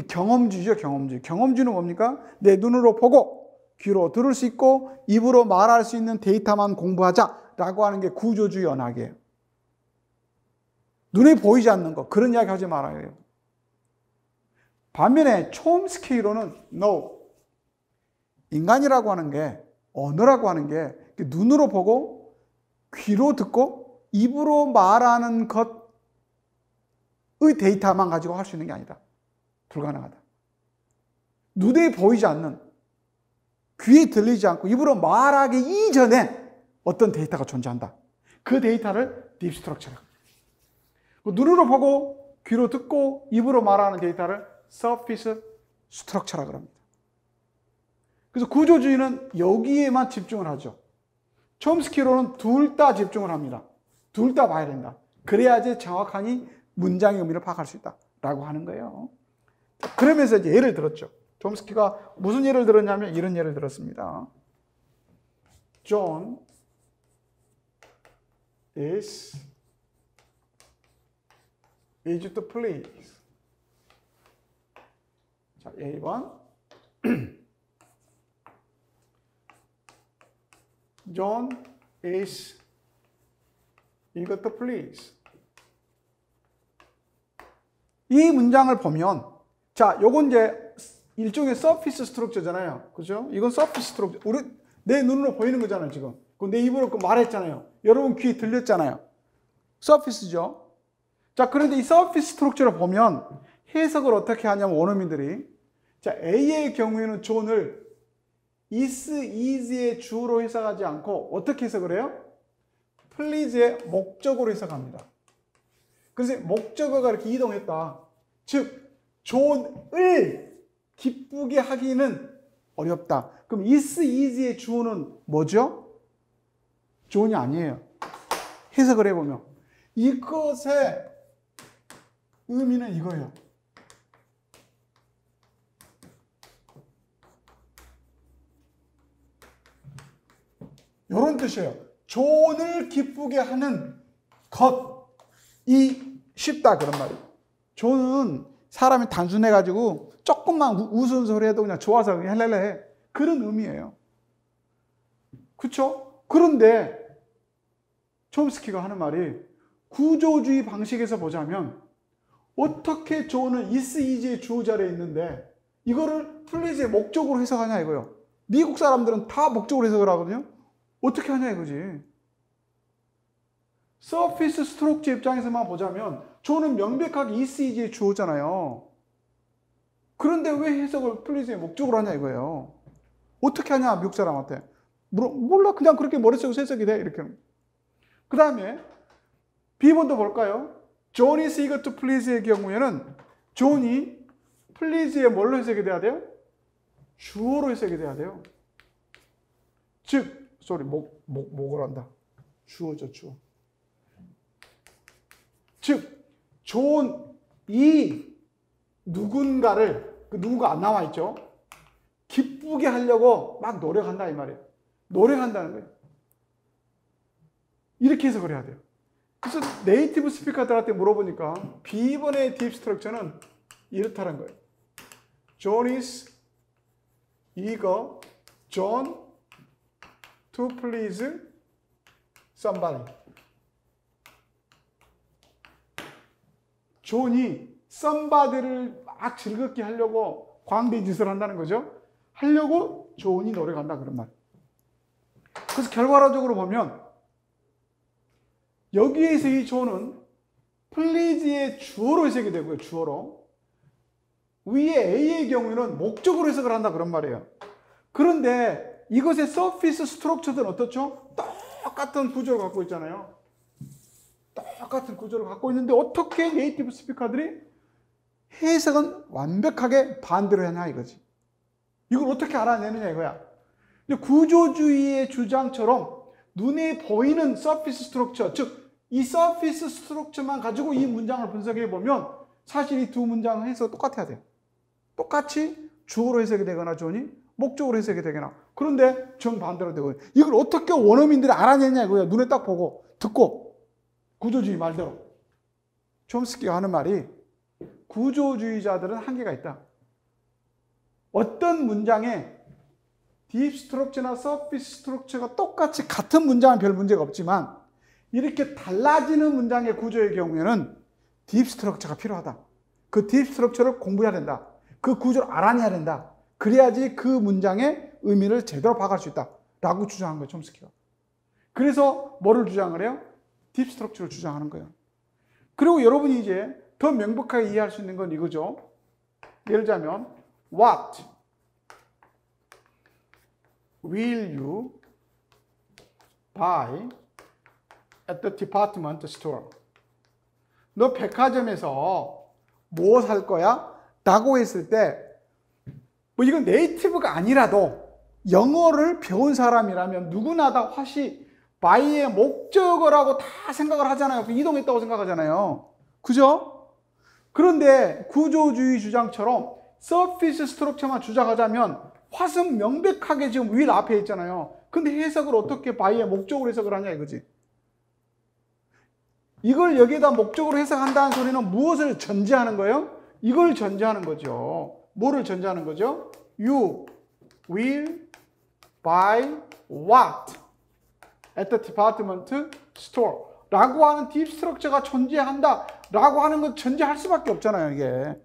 경험주의죠, 경험주의. 경험주의는 뭡니까? 내 눈으로 보고 귀로 들을 수 있고 입으로 말할 수 있는 데이터만 공부하자 라고 하는 게 구조주의 언학이에요. 눈에 보이지 않는 거, 그런 이야기 하지 말아야 해요. 반면에 촘스키 이론은 no. 인간이라고 하는 게, 언어라고 하는 게 눈으로 보고 귀로 듣고 입으로 말하는 것의 데이터만 가지고 할 수 있는 게 아니다. 불가능하다. 눈에 보이지 않는, 귀에 들리지 않고 입으로 말하기 이전에 어떤 데이터가 존재한다. 그 데이터를 딥 스트럭처라고 합니다. 눈으로 보고 귀로 듣고 입으로 말하는 데이터를 서피스 스트럭처라고 합니다. 그래서 구조주의는 여기에만 집중을 하죠. 촘스키로는 둘 다 집중을 합니다. 둘 다 봐야 된다. 그래야지 정확하니 문장의 의미를 파악할 수 있다라고 하는 거예요. 그러면서 이제 예를 들었죠. 촘스키가 무슨 예를 들었냐면 이런 예를 들었습니다. John is easy to please. 자, A번. John is eager to please. 이 문장을 보면, 자, 요건 이제 일종의 서피스 스트럭처잖아요. 그죠? 이건 서피스 스트럭처. 내 눈으로 보이는 거잖아요, 지금. 내 입으로 말했잖아요. 여러분 귀에 들렸잖아요. 서피스죠? 자, 그런데 이 서피스 스트럭처를 보면 해석을 어떻게 하냐면 원어민들이, 자, A의 경우에는 존을 is, is의 주어로 해석하지 않고 어떻게 해석을 해요? please의 목적으로 해석합니다. 그래서 목적어가 이렇게 이동했다. 즉, 존을 기쁘게 하기는 어렵다. 그럼 is, is의 주어는 뭐죠? 존이 아니에요. 해석을 해보면 이것의 의미는 이거예요. 이런 뜻이에요. 존을 기쁘게 하는 것이 쉽다 그런 말이에요. 존은 사람이 단순해가지고 조금만 웃은 소리 해도 그냥 좋아서 그냥 헬렐레 해. 그런 의미예요. 그렇죠? 그런데 촘스키가 하는 말이 구조주의 방식에서 보자면 어떻게 존은 is, is의 주어 자리에 있는데 이거를 please의 목적으로 해석하냐 이거예요. 미국 사람들은 다 목적으로 해석을 하거든요. 어떻게 하냐 이거지. 서피스 스트럭처 입장에서만 보자면 존은 명백하게 is, is의 주어잖아요. 그런데 왜 해석을 please의 목적으로 하냐 이거예요. 어떻게 하냐 미국 사람한테. 몰라 그냥 그렇게 머릿속에 해석이 돼 이렇게. 그 다음에 B번도 볼까요? John is eager to please의 경우에는 존이 please의 뭘로 해석이 돼야 돼요? 주어로 해석이 돼야 돼요. 즉 목을 한다. 주어죠, 주어. 즉, 존이 누군가를, 그 누군가 안 나와 있죠? 기쁘게 하려고 막 노력한다, 이 말이에요. 노력한다는 거예요. 이렇게 해석을 해야 돼요. 그래서 네이티브 스피커들한테 물어보니까 B번의 딥 스트럭처는 이렇다는 거예요. John is eager, John, to please somebody. 존이 somebody를 막 즐겁게 하려고 광대 짓을 한다는 거죠. 하려고 존이 노력한다 그런 말. 그래서 결과적으로 보면 여기에서 이 존은 please의 주어로 해석이 되고요. 주어로. 위에 A의 경우에는 목적으로 해석을 한다 그런 말이에요. 그런데 이것의 서피스 스트럭처들은 어떻죠? 똑같은 구조를 갖고 있잖아요. 똑같은 구조를 갖고 있는데 어떻게 네이티브 스피커들이 해석은 완벽하게 반대로 하냐 이거지. 이걸 어떻게 알아내느냐 이거야. 구조주의의 주장처럼 눈에 보이는 서피스 스트럭처, 즉 이 서피스 스트럭처만 가지고 이 문장을 분석해 보면 사실 이 두 문장 해석 똑같아야 돼요. 똑같이 주어로 해석이 되거나 존이 목적으로 해석이 되거나. 그런데 정반대로 되고 이걸 어떻게 원어민들이 알아내냐 이거야. 눈에 딱 보고 듣고 구조주의 말대로. 촘스키가 하는 말이 구조주의자들은 한계가 있다. 어떤 문장에 딥 스트럭처나 서피스 스트럭처가 똑같이 같은 문장은 별 문제가 없지만 이렇게 달라지는 문장의 구조의 경우에는 딥 스트럭처가 필요하다. 그 딥 스트럭처를 공부해야 된다. 그 구조를 알아내야 된다. 그래야지 그 문장의 의미를 제대로 파악할 수 있다. 라고 주장한 거예요. 촘스키가. 그래서 뭐를 주장을 해요? 딥 스트럭처를 주장하는 거예요. 그리고 여러분이 이제 더 명백하게 이해할 수 있는 건 이거죠. 예를 들자면 What will you buy at the department store? 너 백화점에서 뭐 살 거야? 라고 했을 때 뭐 이건 네이티브가 아니라도 영어를 배운 사람이라면 누구나 다 화시 buy의 목적어라고 다 생각을 하잖아요. 이동했다고 생각하잖아요. 그죠? 그런데 구조주의 주장처럼 서피스 스트럭처만 주장하자면 왓은 명백하게 지금 will 앞에 있잖아요. 근데 해석을 어떻게 buy의 목적으로 해석을 하냐 이거지. 이걸 여기에다 목적으로 해석한다는 소리는 무엇을 전제하는 거예요? 이걸 전제하는 거죠. 뭐를 전제하는 거죠? You will buy what at the department store 라고 하는 딥 스트럭처가 존재한다 라고 하는 건 전제할 수밖에 없잖아요. 이게.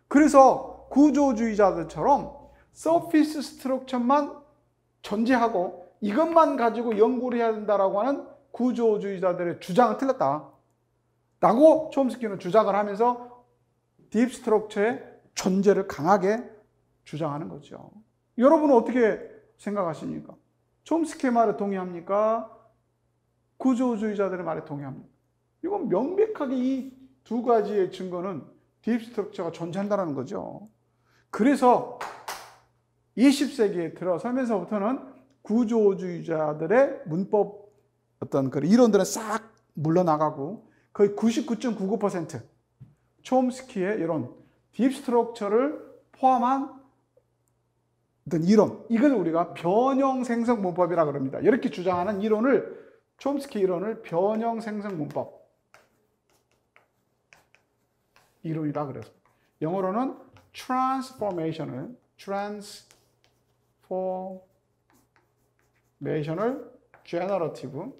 그래서 구조주의자들처럼 서피스 스트럭처만 전제하고 이것만 가지고 연구를 해야 된다라고 하는 구조주의자들의 주장은 틀렸다 라고 촘스키는 주장을 하면서 딥 스트럭처의 존재를 강하게 주장하는 거죠. 여러분은 어떻게 생각하십니까? 촘스키의 말에 동의합니까? 구조주의자들의 말에 동의합니까? 이건 명백하게 이 두 가지의 증거는 딥 스트럭처가 존재한다는 거죠. 그래서 20세기에 들어서면서부터는 구조주의자들의 문법 어떤 그 이론들은 싹 물러나가고 거의 99.99% 촘스키의 이런 딥 스트럭처를 포함한 어떤 이론, 이걸 우리가 변형 생성 문법이라고 합니다. 이렇게 주장하는 이론을 촘스키 이론을 변형 생성 문법 이론이라 그래서 영어로는 transformational generative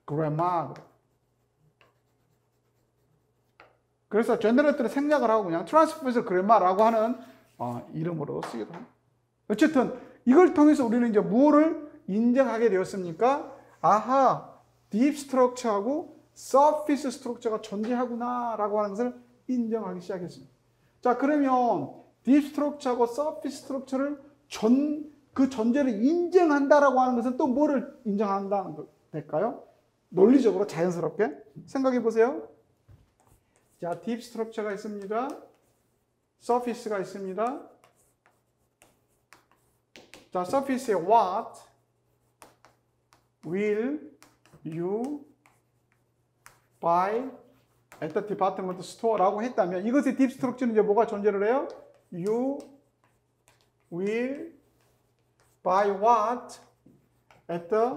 grammar. 그래서 generative를 생략을 하고 그냥 transformational grammar라고 하는 이름으로 쓰기도 합니다. 어쨌든 이걸 통해서 우리는 이제 뭐를 인정하게 되었습니까? 아하, 딥 스트럭처하고 서피스 스트럭처가 존재하구나라고 하는 것을 인정하기 시작했습니다. 자, 그러면 딥 스트럭처하고 서피스 스트럭처를 그 존재를 인정한다라고 하는 것은 또 뭐를 인정한다는 걸까요? 논리적으로 자연스럽게 생각해 보세요. 자, 딥 스트럭처가 있습니다. 서피스가 있습니다. 자, 서피스의 what will you buy at the department store라고 했다면 이것의 딥 스트럭처는 이제 뭐가 존재를 해요? You will buy what at the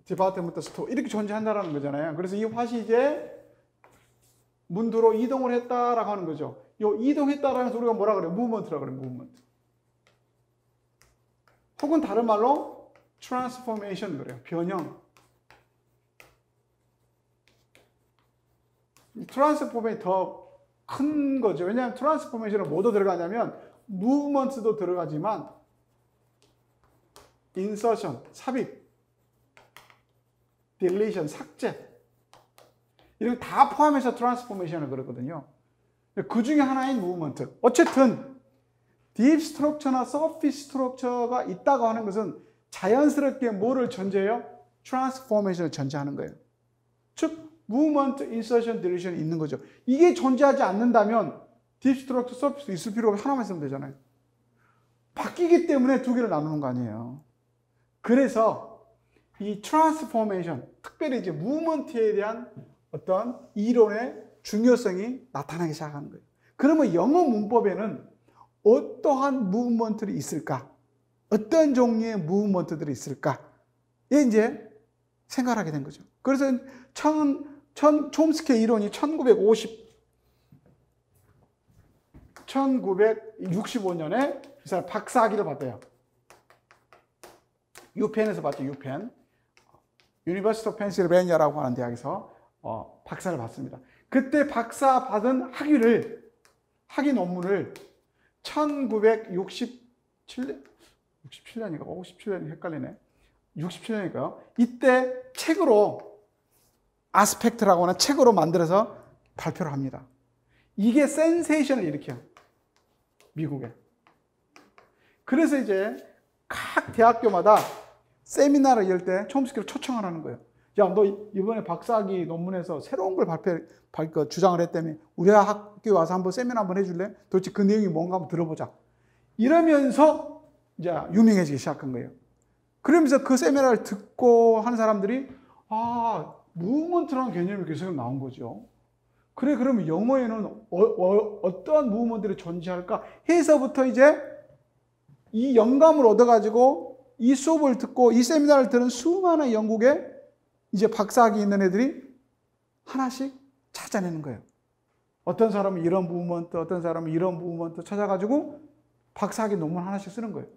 디파트먼트 스토어 이렇게 존재한다라는 거잖아요. 그래서 이 왓이 이제 문두로 이동을 했다라고 하는 거죠. 이 이동했다라는 소리가 뭐라 그래요? 무브먼트라고 그래요. 무브먼트. 혹은 다른 말로 트랜스포메이션 그래요. 변형. 트랜스포메이션이 더 큰 거죠. 왜냐하면 트랜스포메이션은 뭐도 들어가냐면 무브먼트도 들어가지만 인서션, 삽입, 딜리션, 삭제 이런 다 포함해서 트랜스포메이션을 그러거든요. 그 중에 하나인 무브먼트. 어쨌든 딥 스트럭처나 서피스 스트럭처가 있다고 하는 것은 자연스럽게 뭐를 전제해요? 트랜스포메이션을 전제하는 거예요. 즉 무브먼트, 인서션, 딜리션이 있는 거죠. 이게 존재하지 않는다면 딥 스트럭처, 서피스 있을 필요가 하나만 있으면 되잖아요. 바뀌기 때문에 두 개를 나누는 거 아니에요. 그래서 이 트랜스포메이션, 특별히 이제 무브먼트에 대한 어떤 이론의 중요성이 나타나기 시작하는 거예요. 그러면 영어 문법에는 어떠한 무브먼트들이 있을까? 어떤 종류의 무브먼트들이 있을까? 이 이제 생각을 하게 된 거죠. 그래서 촘스키의 이론이 1965년에 이 사람 박사학위를 받아요. 유펜에서 받죠. 유펜. 유니버시티 오브 펜실베니아라고 하는 대학에서 박사를 받습니다. 그때 박사 받은 학위 논문을 1967년인가 57년이 헷갈리네. 67년이니까요. 이때 책으로 아스펙트라고 하는 책으로 만들어서 발표를 합니다. 이게 센세이션을 일으켜요. 미국에. 그래서 이제 각 대학교마다 세미나를 열 때 촘스키를 초청을 하는 거예요. 야, 너 이번에 박사학위 논문에서 새로운 걸 주장을 했다며 우리 학교에 와서 한번 세미나 한번 해줄래? 도대체 그 내용이 뭔가 한번 들어보자. 이러면서 이제 유명해지기 시작한 거예요. 그러면서 그 세미나를 듣고 하는 사람들이 무브먼트라는 개념이 계속 나온 거죠. 그래, 그러면 영어에는 어떠한 무브먼트들이 존재할까 해서부터 이제 이 영감을 얻어가지고 이 수업을 듣고 이 세미나를 들은 수많은 영국의 이제 박사학위 있는 애들이 하나씩 찾아내는 거예요. 어떤 사람은 이런 무브먼트, 어떤 사람은 이런 무브먼트 찾아가지고 박사학위 논문 하나씩 쓰는 거예요.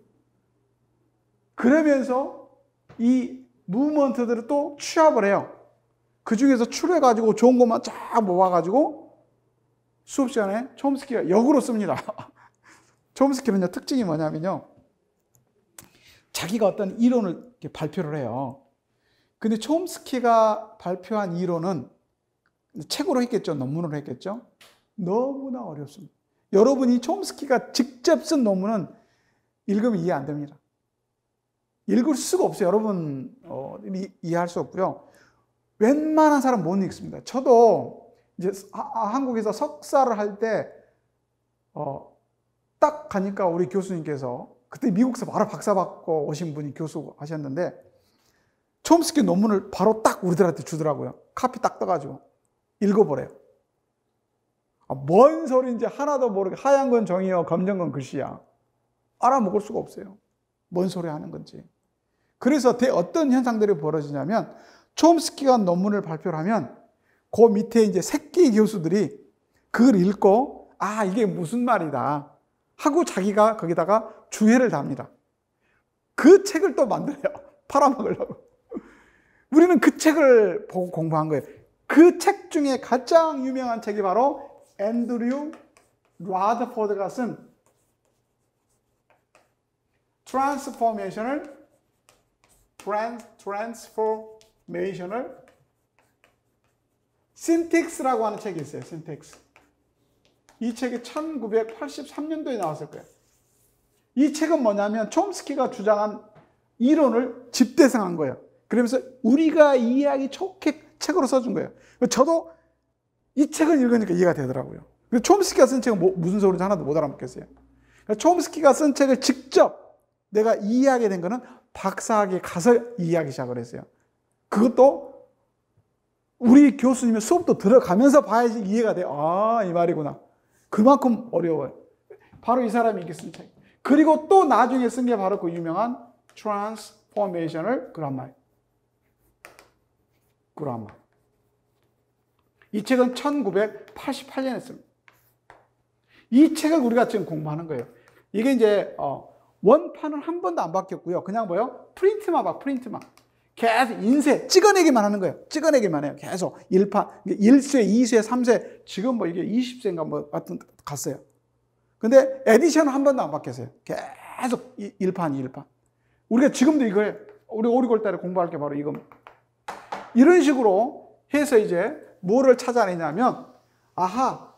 그러면서 이 무브먼트들을 또 취합을 해요. 그 중에서 추려가지고 좋은 것만 쫙 모아가지고 수업 시간에 촘스키가 역으로 씁니다. 촘스키는요, 특징이 뭐냐면요. 자기가 어떤 이론을 이렇게 발표를 해요. 근데 촘스키가 발표한 이론은 책으로 했겠죠. 논문으로 했겠죠. 너무나 어렵습니다. 여러분이 촘스키가 직접 쓴 논문은 읽으면 이해 안 됩니다. 읽을 수가 없어요. 여러분 이해할 수 없고요. 웬만한 사람 못 읽습니다. 저도 이제 한국에서 석사를 할 때 딱 가니까 우리 교수님께서 그때 미국에서 바로 박사 받고 오신 분이 교수 하셨는데 촘스키 논문을 바로 딱 우리들한테 주더라고요. 카피 딱 떠가지고 읽어보래요. 뭔 소리인지 하나도 모르게 하얀 건 종이요 검정 건 글씨야. 알아먹을 수가 없어요. 뭔 소리 하는 건지. 그래서 어떤 현상들이 벌어지냐면 촘스키가 논문을 발표를 하면 그 밑에 이제 새끼 교수들이 그걸 읽고 이게 무슨 말이다 하고 자기가 거기다가 주해를 답니다. 그 책을 또 만들어요. 팔아먹으려고. 우리는 그 책을 보고 공부한 거예요. 그 책 중에 가장 유명한 책이 바로 앤드류 라더포드가 쓴 트랜스포메이션을 신텍스라고 하는 책이 있어요. 신텍스. 이 책이 1983년도에 나왔을 거예요. 이 책은 뭐냐면 촘스키가 주장한 이론을 집대성한 거예요. 그러면서 우리가 이해하기 좋게 책으로 써준 거예요. 저도 이 책을 읽으니까 이해가 되더라고요. 촘스키가 쓴 책은 무슨 소리인지 하나도 못 알아먹겠어요. 촘스키가 쓴 책을 직접 내가 이해하게 된 거는 박사학위에 가서 이해하기 시작을 했어요. 그것도 우리 교수님의 수업도 들어가면서 봐야지 이해가 돼요. 이 말이구나. 그만큼 어려워요. 바로 이 사람이 이렇게 쓴 책. 그리고 또 나중에 쓴 게 바로 그 유명한 트랜스포메이셔널 그라마예요. 그라마. 이 책은 1988년에 씁니다. 이 책을 우리가 지금 공부하는 거예요. 이게 이제 원판은 한 번도 안 바뀌었고요. 그냥 뭐요? 프린트만 봐, 프린트만. 계속 인쇄, 찍어내기만 하는 거예요. 찍어내기만 해요. 계속 1파, 1쇄, 2쇄, 3쇄. 지금 뭐 이게 20쇄인가 뭐 같은 갔어요. 근데 에디션은 한 번도 안 바뀌었어요. 계속 1판, 1판. 우리가 지금도 이거예요. 우리 오리골 달에 공부할 게 바로 이겁니다. 이런 식으로 해서 이제 뭐를 찾아내냐면, 아하,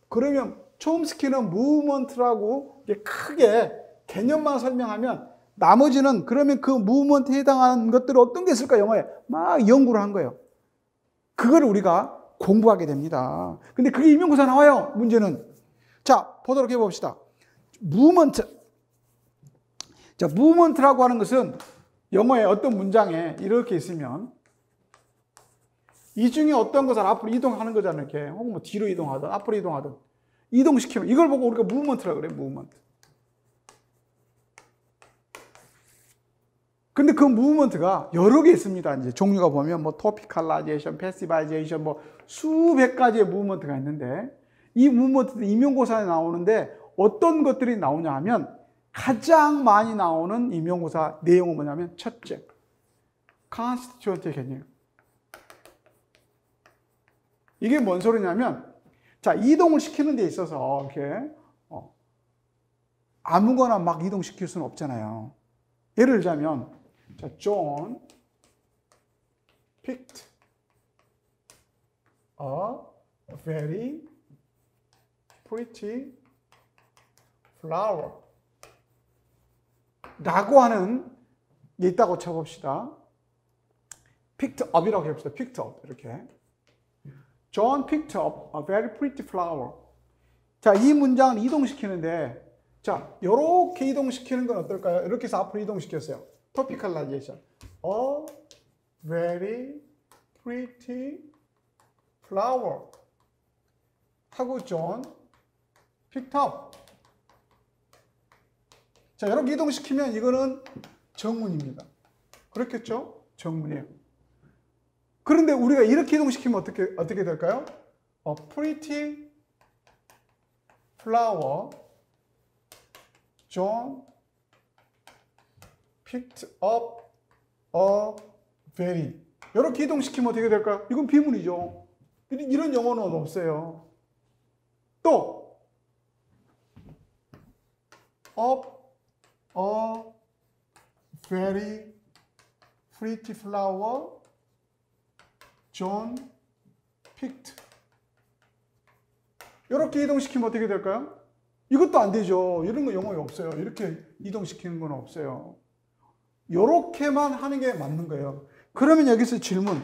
그러면 촘스키는 무브먼트라고 크게 개념만 설명하면 나머지는 그러면 그 무브먼트에 해당하는 것들이 어떤 게 있을까 영어에 막 연구를 한 거예요. 그걸 우리가 공부하게 됩니다. 근데 그게 임용고사 나와요. 문제는. 자, 보도록 해봅시다. 무브먼트. 자, 무브먼트라고 하는 것은 영어의 어떤 문장에 이렇게 있으면 이 중에 어떤 것을 앞으로 이동하는 거잖아요. 이렇게. 혹은 뭐 뒤로 이동하든 앞으로 이동하든 이동시키면 이걸 보고 우리가 무브먼트라고 그래요. 무브먼트. 근데 그 무브먼트가 여러 개 있습니다. 이제 종류가 보면 뭐 토피칼라이제이션, 패시바이제이션 뭐 수백 가지의 무브먼트가 있는데 이 무브먼트도 임용고사에 나오는데 어떤 것들이 나오냐 하면 가장 많이 나오는 임용고사 내용은 뭐냐면 첫째, 컨스티튜언트의 개념. 이게 뭔 소리냐면 자, 이동을 시키는 데 있어서 이렇게 아무거나 막 이동시킬 수는 없잖아요. 예를 들자면 자, John picked a very pretty flower 라고 하는 게 있다고 쳐봅시다. picked up이라고 해봅시다. picked up 이렇게. John picked up a very pretty flower. 자, 이 문장을 이동시키는데 자, 이렇게 이동시키는 건 어떨까요? 이렇게 해서 앞으로 이동시켰어요. 토피칼라이제이션. A very pretty flower. 하고 John picked up. 자, 이렇게 이동시키면 이거는 정문입니다. 그렇겠죠? 정문이에요. 그런데 우리가 이렇게 이동시키면 어떻게 될까요? A pretty flower. John picked up a very. 이렇게 이동시키면 어떻게 될까요? 이건 비문이죠. 이런 영어는 없어요. 또 up a very pretty flower. John picked. 이렇게 이동시키면 어떻게 될까요? 이것도 안 되죠. 이런 거 영어에 없어요. 이렇게 이동시키는 건 없어요. 이렇게만 하는 게 맞는 거예요. 그러면 여기서 질문.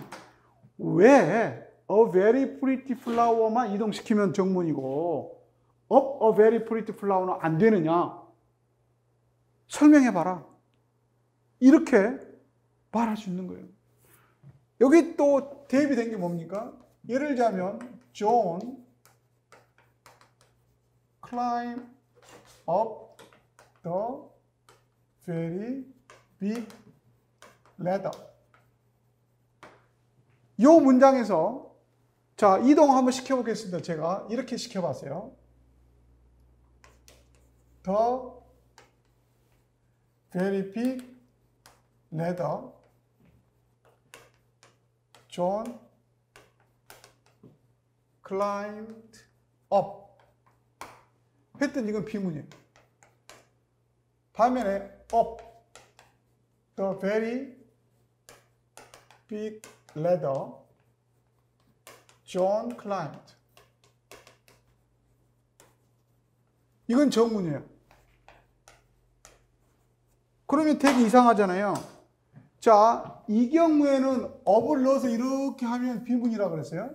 왜 a very pretty flower만 이동시키면 정문이고 up a very pretty flower는 안 되느냐? 설명해 봐라. 이렇게 말할 수 있는 거예요. 여기 또 대비된 게 뭡니까? 예를 들자면 John climb up the very big ladder. 이 문장에서 자, 이동 한번 시켜보겠습니다. 제가 이렇게 시켜봤어요. The very big ladder. John climbed up. 했더니 이건 비문이에요. 반면에 up the very big ladder John climbed. 이건 정문이에요. 그러면 되게 이상하잖아요. 자, 이 경우에는 up을 넣어서 이렇게 하면 비문이라고 그랬어요.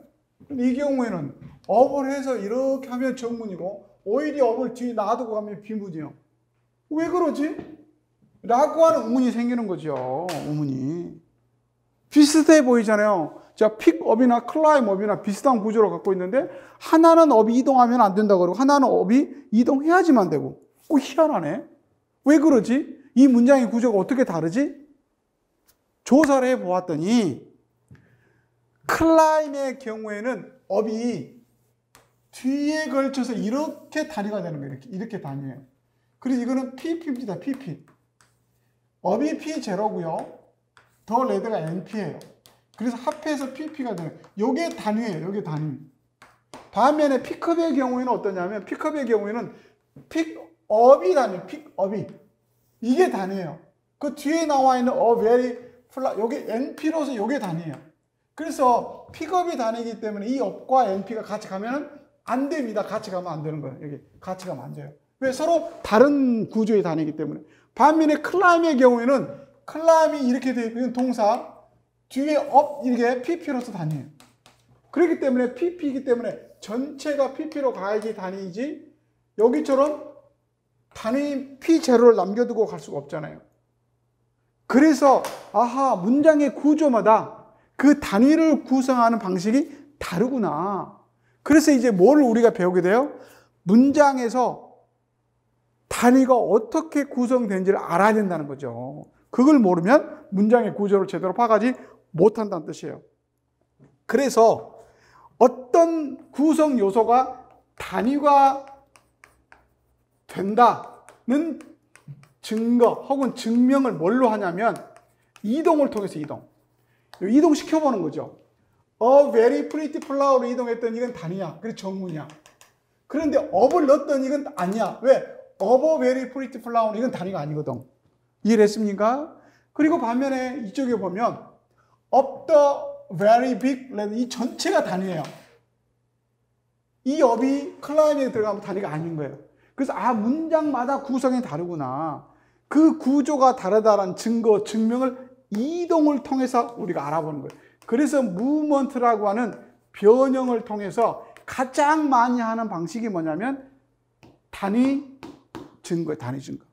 근데 이 경우에는 up을 해서 이렇게 하면 정문이고 오히려 up을 뒤에 놔두고 가면 비문이에요. 왜 그러지? 라고 하는 의문이 생기는 거죠. 의문이. 비슷해 보이잖아요. 자, 픽업이나 클라임업이나 비슷한 구조를 갖고 있는데 하나는 업이 이동하면 안 된다고 그러고 하나는 업이 이동해야지만 되고. 희한하네. 왜 그러지? 이 문장의 구조가 어떻게 다르지? 조사를 해보았더니 클라임의 경우에는 업이 뒤에 걸쳐서 이렇게 단위가 되는 거예요. 이렇게 단위예요. 그래서 이거는 pp입니다. pp. 업이 p0고요. 더 레드가 np예요. 그래서 합해서 pp가 되는 거예요. 요게 단위예요. 요게 단위. 반면에 픽업의 경우에는 어떠냐면 픽업의 경우에는 픽업이 단위예요. 픽업이. 이게 단위예요. 그 뒤에 나와 있는 very 요게 np로서 요게 단위예요. 그래서 픽업이 단위이기 때문에 이 업과 np가 같이 가면은 안 됩니다. 같이 가면 안 되는 거예요. 여기 같이 가면 안 돼요. 왜? 서로 다른 구조의 단위이기 때문에. 반면에 클라임의 경우에는 클라임이 이렇게 되어 있는 동사 뒤에 업 이게 pp로서 단위예요. 그렇기 때문에 pp이기 때문에 전체가 pp로 가야지 단위이지 여기처럼 단위 p0를 남겨두고 갈 수가 없잖아요. 그래서 아하 문장의 구조마다 그 단위를 구성하는 방식이 다르구나. 그래서 이제 뭘 우리가 배우게 돼요? 문장에서 단위가 어떻게 구성된지를 알아야 된다는 거죠. 그걸 모르면 문장의 구조를 제대로 파악하지 못한다는 뜻이에요. 그래서 어떤 구성 요소가 단위가 된다는 증거 혹은 증명을 뭘로 하냐면 이동을 통해서 이동시켜보는 거죠. A very pretty flower로 이동했더니 이건 단위야. 그래서 정문이야. 그런데 up을 넣었더니 이건 아니야. 왜? of a very pretty flower 이건 단위가 아니거든. 이해를 했습니까? 그리고 반면에 이쪽에 보면 of the very big letter 이 전체가 단위예요. 이 up이 클라임에 들어가면 단위가 아닌 거예요. 그래서 문장마다 구성이 다르구나. 그 구조가 다르다는 증거, 증명을 이동을 통해서 우리가 알아보는 거예요. 그래서 무브먼트라고 하는 변형을 통해서 가장 많이 하는 방식이 뭐냐면 단위 증거예요. 단위 증거.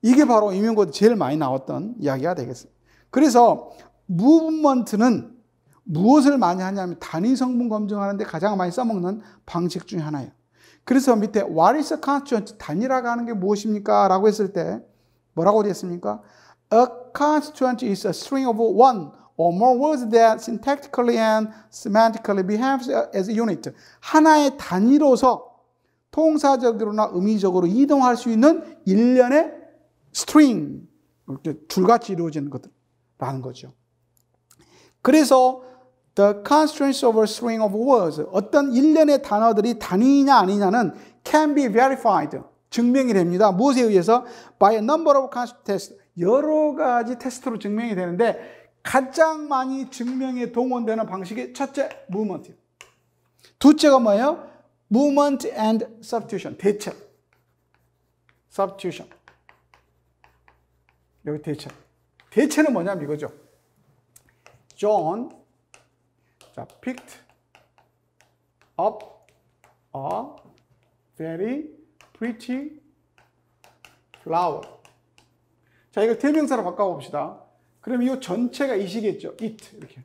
이게 바로 임용고에 제일 많이 나왔던 이야기가 되겠습니다. 그래서 무브먼트는 무엇을 많이 하냐면 단위 성분 검증하는데 가장 많이 써먹는 방식 중에 하나예요. 그래서 밑에 What is a constituent? 단위라고 하는 게 무엇입니까? 라고 했을 때 뭐라고 되어 있습니까? A constituent is a string of one or more words that syntactically and semantically behaves as a unit. 하나의 단위로서 통사적으로나 의미적으로 이동할 수 있는 일련의 string, 줄같이 이루어지는 것들라는 거죠. 그래서 the constraints of a string of words, 어떤 일련의 단어들이 단위냐 아니냐는 can be verified, 증명이 됩니다. 무엇에 의해서? by a number of constraint tests, 여러 가지 테스트로 증명이 되는데 가장 많이 증명에 동원되는 방식이 첫째, movement. 둘째가 뭐예요? movement and substitution, 대체. substitution. 여기 대체. 대체는 뭐냐면 이거죠. John picked up a very pretty flower. 자, 이걸 대명사로 바꿔봅시다. 그럼 이 전체가 it이겠죠. it. 이렇게.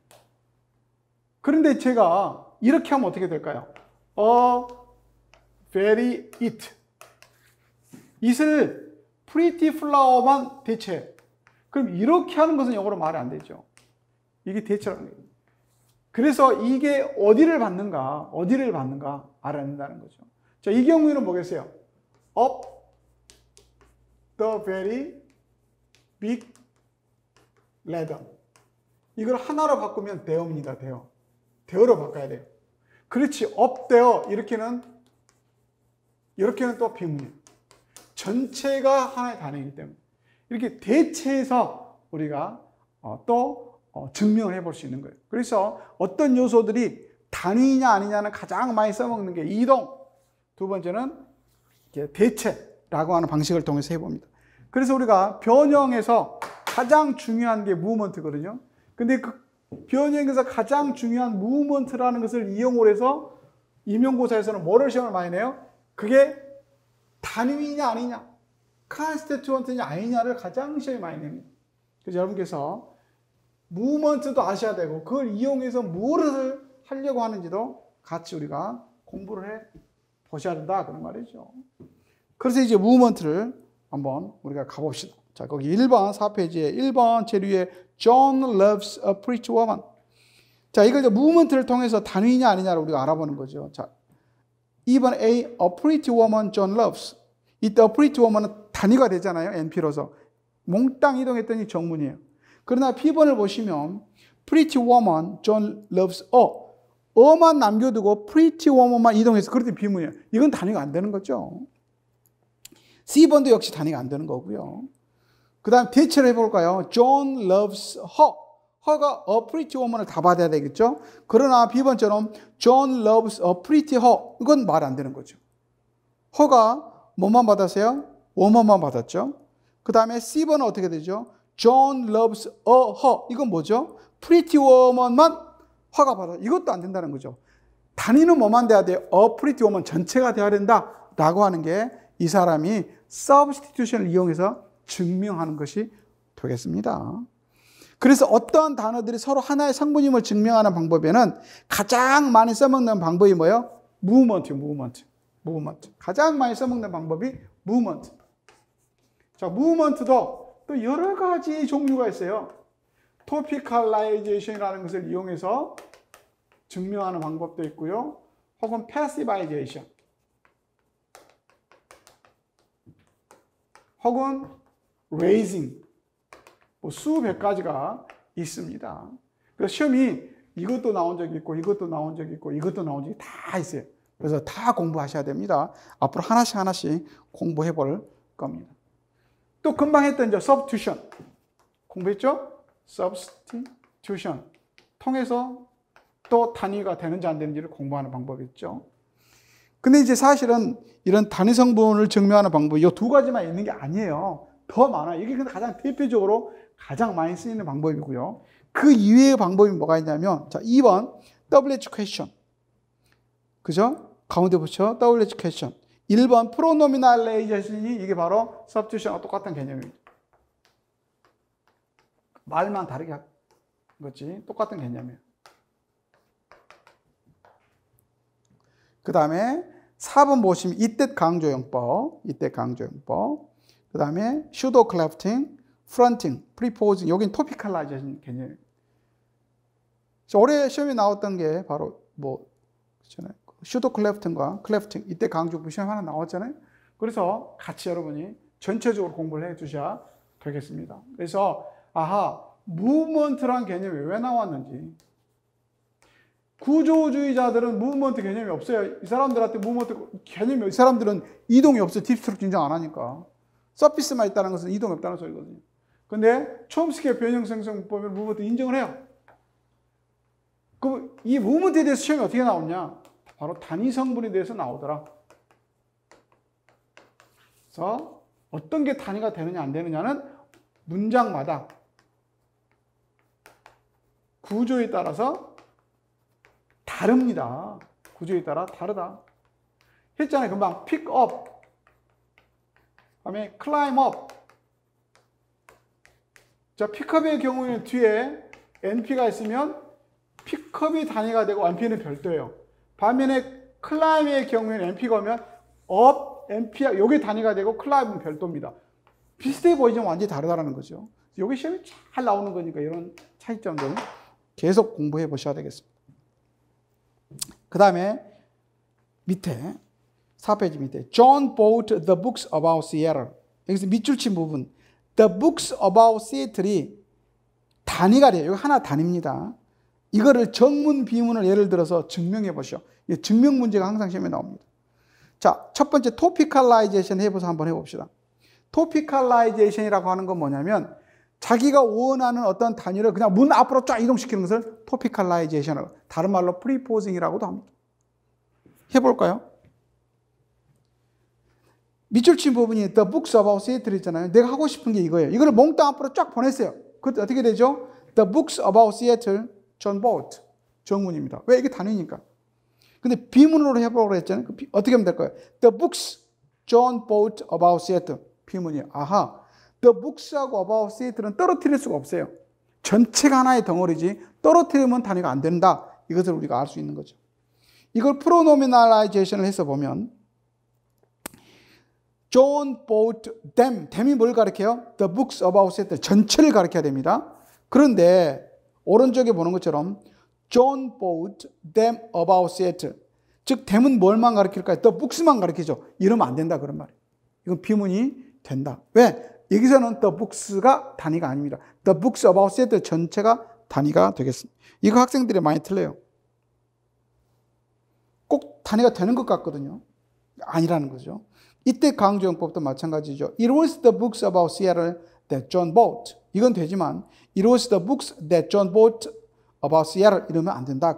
그런데 제가 이렇게 하면 어떻게 될까요? A very it. it을 pretty flower만 대체. 그럼 이렇게 하는 것은 영어로 말이 안 되죠. 이게 대체라는 거예요. 그래서 이게 어디를 받는가 알아야 된다는 거죠. 자, 이 경우에는 뭐겠어요? Up the very big ladder. 이걸 하나로 바꾸면 there입니다. there로 바꿔야 돼요. 그렇지. up there 이렇게는 또 비문이에요. 전체가 하나의 단위이기 때문에 이렇게 대체해서 우리가 또 증명을 해볼 수 있는 거예요. 그래서 어떤 요소들이 단위냐 아니냐는 가장 많이 써먹는 게 이동, 두 번째는 대체라고 하는 방식을 통해서 해봅니다. 그래서 우리가 변형에서 가장 중요한 게 무브먼트거든요. 근데 그 변형에서 가장 중요한 무브먼트라는 것을 이용을 해서 임용고사에서는 뭐를 시험을 많이 내요? 그게 단위냐 아니냐, 컨스티튜언트냐 아니냐를 가장 시험에 많이 냅니다. 그래서 여러분께서 무브먼트도 아셔야 되고 그걸 이용해서 무엇을 하려고 하는지도 같이 우리가 공부를 해 보셔야 된다 그런 말이죠. 그래서 이제 무브먼트를 한번 우리가 가봅시다. 자, 거기 1번 4페이지에 1번 재료에 John loves a pretty woman. 자, 이걸 이제 무브먼트를 통해서 단위냐 아니냐를 우리가 알아보는 거죠. 자, 2번 A, A pretty woman John loves. 이때 A pretty woman은 단위가 되잖아요. NP로서. 몽땅 이동했더니 정문이에요. 그러나 B번을 보시면 pretty woman John loves 어만 남겨두고 pretty woman만 이동해서 그렇게 비문이에요. 이건 단위가 안 되는 거죠. C번도 역시 단위가 안 되는 거고요. 그 다음 대체를 해볼까요? John loves her. her가 a pretty woman을 다 받아야 되겠죠. 그러나 B번처럼 John loves a pretty her. 이건 말 안 되는 거죠. her가 뭐만 받았어요? woman만 받았죠. 그 다음에 C번은 어떻게 되죠? John loves a her. 이건 뭐죠? pretty woman만 her가 받아. 이것도 안 된다는 거죠. 단위는 뭐만 돼야 돼요? a pretty woman 전체가 돼야 된다. 라고 하는 게 이 사람이 substitution을 이용해서 증명하는 것이 되겠습니다. 그래서 어떠한 단어들이 서로 하나의 성분임을 증명하는 방법에는 가장 많이 써먹는 방법이 뭐예요? 무브먼트. 가장 많이 써먹는 방법이 무브먼트. 자, 무브먼트도 또 여러 가지 종류가 있어요. 토피칼라이제이션이라는 것을 이용해서 증명하는 방법도 있고요. 혹은 패시바이제이션. 혹은 레이징. 수백 가지가 있습니다. 그래서 시험이 이것도 나온 적이 있고, 이것도 나온 적이 있고, 이것도 나온 적이 다 있어요. 그래서 다 공부하셔야 됩니다. 앞으로 하나씩 공부해 볼 겁니다. 또 금방 했던 이제 substitution. 공부했죠? substitution. 통해서 또 단위가 되는지 안 되는지를 공부하는 방법이 있죠. 근데 이제 사실은 이런 단위 성분을 증명하는 방법이 이 두 가지만 있는 게 아니에요. 더 많아요. 이게 가장 대표적으로 가장 많이 쓰이는 방법이고요. 그 이외의 방법이 뭐가 있냐면, 자, 2번, WH question. 그죠? 가운데 붙여, WH question. 1번, pronominalization이 이게 바로 substitution과 똑같은 개념입니다. 말만 다르게 한 거지, 똑같은 개념이에요. 그 다음에 4번 보시면 이때 강조용법. 그 다음에 pseudo clafting, fronting, preposing. 여긴 topicalization 개념이에요. 올해 시험에 나왔던 게 바로 pseudo clafting과 clafting. 이때 강조부 시험 하나 나왔잖아요. 그래서 같이 여러분이 전체적으로 공부를 해 주셔야 되겠습니다. 그래서 무브먼트란 개념이 왜 나왔는지. 구조주의자들은 무브먼트 개념이 없어요. 이 사람들한테 무브먼트 개념이, 이 사람들은 이동이 없어요. 딥스트럭 인정 안 하니까. 서피스만 있다는 것은 이동이 없다는 소리거든요. 근데 촘스키의 변형생성법을 무브먼트 인정을 해요. 그럼 이 무브먼트에 대해서 시험이 어떻게 나오냐? 바로 단위 성분에 대해서 나오더라. 그래서 어떤 게 단위가 되느냐 안 되느냐는 문장마다 구조에 따라서 다릅니다. 구조에 따라 다르다. 했잖아요. 금방 pick up, 그다음에 climb up. 자, pickup의 경우에는 뒤에 NP가 있으면 pickup이 단위가 되고 NP는 별도예요. 반면에 climb의 경우에는 NP가 오면 up, NP가 요게 단위가 되고 climb은 별도입니다. 비슷해 보이지만 완전히 다르다는 거죠. 요게 시험에 잘 나오는 거니까 이런 차이점들 계속 공부해 보셔야 되겠습니다. 그 다음에 밑에 4페이지 밑에 John bought the books about Seattle. 여기서 밑줄 친 부분 The books about Seattle이 단위가 돼요. 이거 하나 단위입니다. 이거를 정문, 비문을 예를 들어서 증명해 보시오. 증명 문제가 항상 시험에 나옵니다. 자, 첫 번째 topicalization 해보서 한번 해봅시다. topicalization이라고 하는 건 뭐냐면 자기가 원하는 어떤 단위를 그냥 문 앞으로 쫙 이동시키는 것을 topicalization이라고, 다른 말로 preposing이라고도 합니다. 해볼까요? 밑줄 친 부분이 the books about Seattle 있잖아요. 내가 하고 싶은 게 이거예요. 이거를 몽땅 앞으로 쫙 보냈어요. 그때 어떻게 되죠? The books about Seattle, John bought. 정문입니다. 왜? 이게 단위니까. 근데 비문으로 해보라고 했잖아요. 어떻게 하면 될까요? The books John bought about Seattle. 비문이에요. The books하고 about Seattle은 떨어뜨릴 수가 없어요. 전체가 하나의 덩어리지 떨어뜨리면 단위가 안 된다. 이것을 우리가 알 수 있는 거죠. 이걸 pronominalization을 해서 보면 John bought them. them이 뭘 가리켜요? The books about Seattle. 전체를 가리켜야 됩니다. 그런데 오른쪽에 보는 것처럼 John bought them about Seattle. 즉 them은 뭘만 가리킬까요? the books만 가리키죠. 이러면 안 된다 그런 말이에요. 이건 비문이 된다. 왜? 여기서는 the books가 단위가 아닙니다. the books about Seattle 전체가 단위가 되겠습니다. 이거 학생들이 많이 틀려요. 꼭 단위가 되는 것 같거든요. 아니라는 거죠. 이때 강조용법도 마찬가지죠. It was the books about Seattle that John bought. 이건 되지만 It was the books that John bought about Seattle 이러면 안 된다.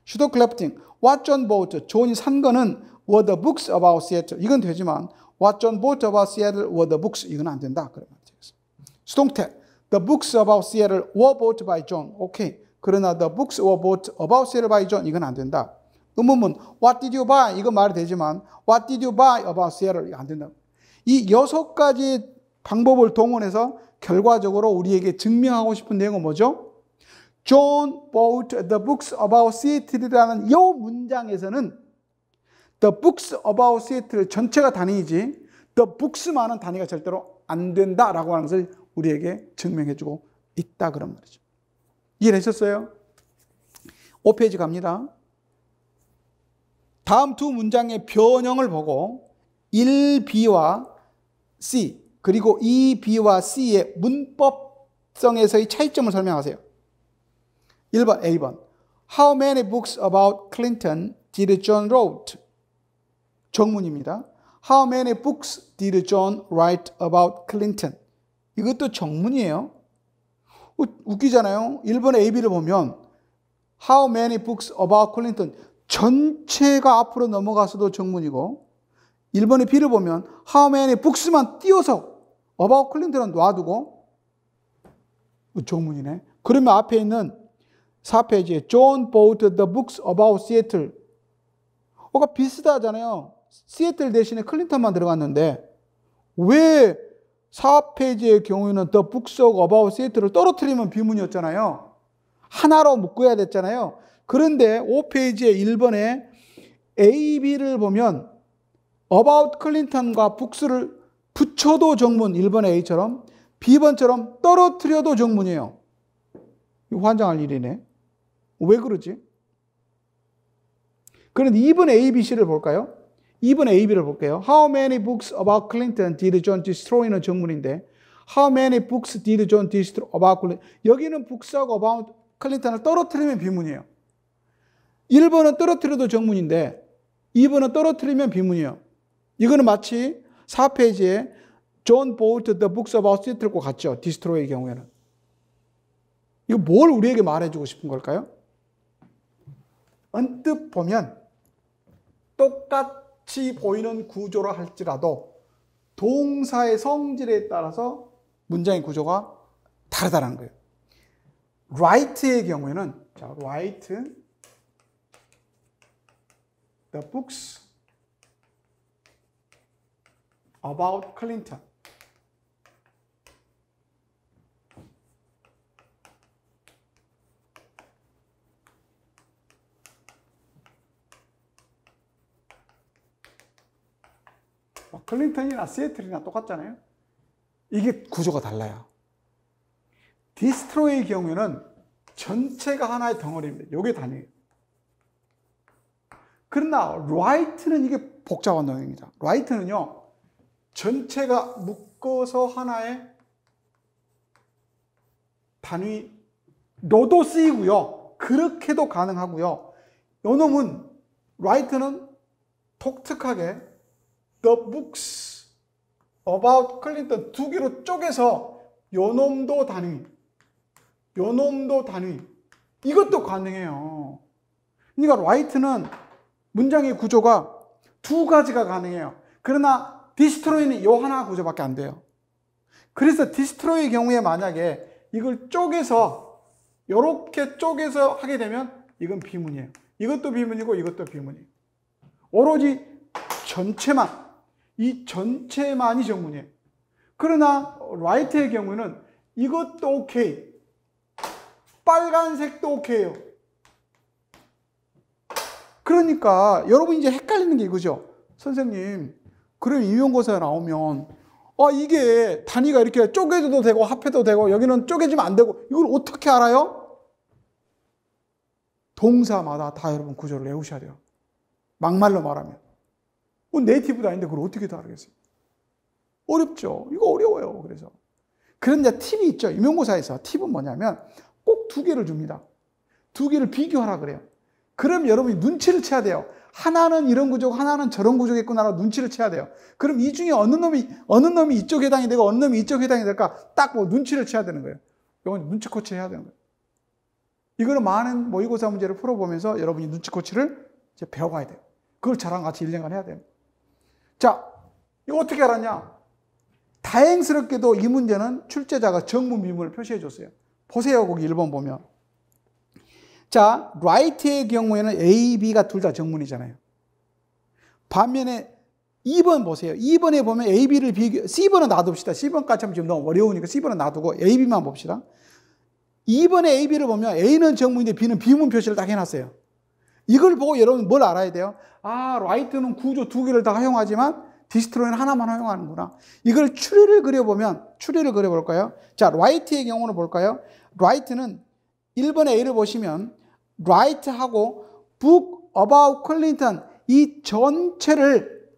슈도 클래프팅 What John bought. 존이 산 거는 were the books about Seattle. 이건 되지만 What John bought about Seattle were the books. 이건 안 된다. 그런 말이 되겠습니다. 수동태 The books about Seattle were bought by John. 오케이. 그러나 the books were bought about Seattle by John. 이건 안 된다. 의문문 What did you buy? 이건 말이 되지만 What did you buy about Seattle? 이거 안 된다. 이 6가지 방법을 동원해서 결과적으로 우리에게 증명하고 싶은 내용은 뭐죠? John bought the books about Seattle이라는 이 문장에서는 the books about Seattle 전체가 단위이지 the books만은 단위가 절대로 안 된다라고 하는 것을 우리에게 증명해주고 있다 그런 말이죠. 이해되셨어요? 5페이지 갑니다. 다음 두 문장의 변형을 보고 1B와 C 그리고 2B와 C의 문법성에서의 차이점을 설명하세요. 1번 A번 How many books about Clinton did John wrote? 정문입니다. How many books did John write about Clinton? 이것도 정문이에요. 웃기잖아요. 1번 AB를 보면 How many books about Clinton? 전체가 앞으로 넘어가서도 정문이고 1번의 B를 보면 How many books만 띄워서 about Clinton은 놔두고 정문이네. 그러면 앞에 있는 4페이지에 John bought the books about Seattle. 뭐가 비슷하잖아요. 시애틀 대신에 클린턴만 들어갔는데 왜 4페이지의 경우에는 the books about Seattle을 떨어뜨리면 비문이었잖아요. 하나로 묶어야 됐잖아요. 그런데 5페이지의 1번에 A, B를 보면 about Clinton과 books를 붙여도 정문 1번의 A처럼 B번처럼 떨어뜨려도 정문이에요. 이거 환장할 일이네. 왜 그러지? 그런데 2번 A, B, C를 볼까요? 2번 A, B를 볼게요. How many books about Clinton did John destroy는 정문인데 How many books did John destroy about Clinton? 여기는 books하고 about Clinton을 떨어뜨리면 비문이에요. 1번은 떨어뜨려도 정문인데 2번은 떨어뜨리면 비문이에요. 이거는 마치 4페이지에 John bought the books about Seattle과 같죠. destroy의 경우에는. 이거 뭘 우리에게 말해주고 싶은 걸까요? 언뜻 보면 똑같이 보이는 구조라 할지라도 동사의 성질에 따라서 문장의 구조가 다르다는 거예요. write의 경우에는 자, write the books about Clinton. 클린턴이나 시애틀이나 똑같잖아요. 이게 구조가 달라요. 디스트로이의 경우에는 전체가 하나의 덩어리입니다. 이게 단위예요. 그러나 라이트는 이게 복잡한 내용입니다. 라이트는요, 전체가 묶어서 하나의 단위로도 쓰이고요. 그렇게도 가능하고요. 요 놈은 라이트는 독특하게 The books about Clinton 두 개로 쪼개서 요 놈도 단위, 요 놈도 단위. 이것도 가능해요. 그러니까 라이트는 문장의 구조가 두 가지가 가능해요. 그러나 디스트로이는 요 하나 구조밖에 안 돼요. 그래서 디스트로이의 경우에 만약에 이걸 쪼개서 요렇게 쪼개서 하게 되면 이건 비문이에요. 이것도 비문이고 이것도 비문이에요. 오로지 전체만, 이 전체만이 정문이에요. 그러나 라이트의 경우는 이것도 오케이, 빨간색도 오케이예요. 그러니까 여러분 이제 헷갈리는 게 이거죠. 선생님, 그럼 임용고사에 나오면 이게 단위가 이렇게 쪼개도 되고 합해도 되고 여기는 쪼개지면 안 되고 이걸 어떻게 알아요? 동사마다 다 여러분 구조를 외우셔야 돼요. 막말로 말하면. 네이티브도 아닌데 그걸 어떻게 다 알겠어요? 어렵죠. 이거 어려워요. 그래서. 그런데 팁이 있죠. 임용고사에서 팁은 뭐냐면 꼭 두 개를 줍니다. 두 개를 비교하라 그래요. 그럼 여러분이 눈치를 채야 돼요. 하나는 이런 구조고 하나는 저런 구조겠구나라고 눈치를 채야 돼요. 그럼 이 중에 어느 놈이 이쪽에 해당이 되고 어느 놈이 이쪽에 해당이 될까 딱 뭐 눈치를 채야 되는 거예요. 이건 눈치 코치 해야 되는 거예요. 이거는 많은 모의고사 문제를 풀어보면서 여러분이 눈치 코치를 이제 배워가야 돼요. 그걸 저랑 같이 1년간 해야 돼요. 자, 이거 어떻게 알았냐? 다행스럽게도 이 문제는 출제자가 정문 비문을 표시해 줬어요. 보세요. 거기 1번 보면. 자, right의 경우에는 A, B가 둘 다 정문이잖아요. 반면에 2번 보세요. 2번에 보면 A, B를 비교, C번은 놔둡시다. C번까지 하면 지금 너무 어려우니까 C번은 놔두고 A, B만 봅시다. 2번에 A, B를 보면 A는 정문인데 B는 비문 표시를 딱 해놨어요. 이걸 보고 여러분 뭘 알아야 돼요? 아, right는 구조 두 개를 다 허용하지만 디스트로이는 하나만 허용하는구나. 이걸 추리를 그려볼까요? 자, right의 경우는 볼까요? right는 1번에 A를 보시면 right하고 book about Clinton 이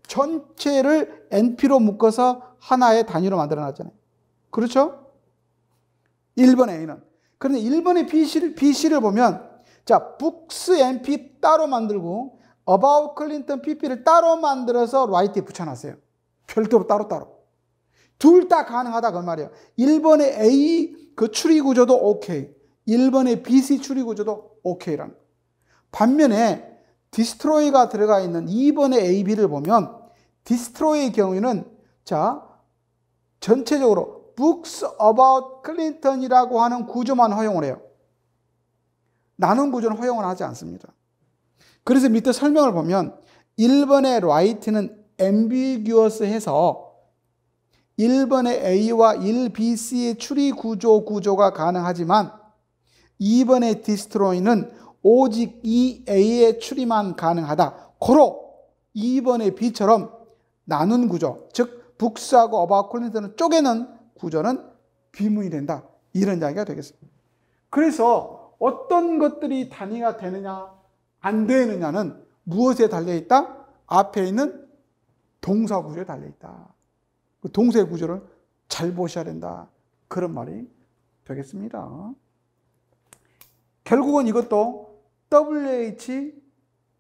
전체를 NP로 묶어서 하나의 단위로 만들어놨잖아요. 그렇죠? 1번 A는. 그런데 1번의 BC를 보면 자, books NP 따로 만들고 about Clinton PP를 따로 만들어서 right에 붙여놨어요. 별도로 따로따로. 둘 다 가능하다 그 말이에요. 1번의 A 그 추리 구조도 오케이. 1번의 BC 추리 구조도 오케이라는 거예요. 반면에 디스트로이가 들어가 있는 2번의 A, B를 보면 디스트로이의 경우에는 자, 전체적으로 books about Clinton이라고 하는 구조만 허용을 해요. 나눈 구조는 허용을 하지 않습니다. 그래서 밑에 설명을 보면 1번의 right는 ambiguous 해서 1번의 A와 1BC의 추리 구조가 가능하지만 2번의 디스트로이는 오직 이 A의 추리만 가능하다. 고로 2번의 B처럼 나눈 구조, 즉 북스하고 about Clinton을 쪼개는 구조는 비문이 된다. 이런 이야기가 되겠습니다. 그래서 어떤 것들이 단위가 되느냐 안 되느냐는 무엇에 달려있다? 앞에 있는 동사 구조에 달려있다. 그 동사의 구조를 잘 보셔야 된다. 그런 말이 되겠습니다. 결국은 이것도 WH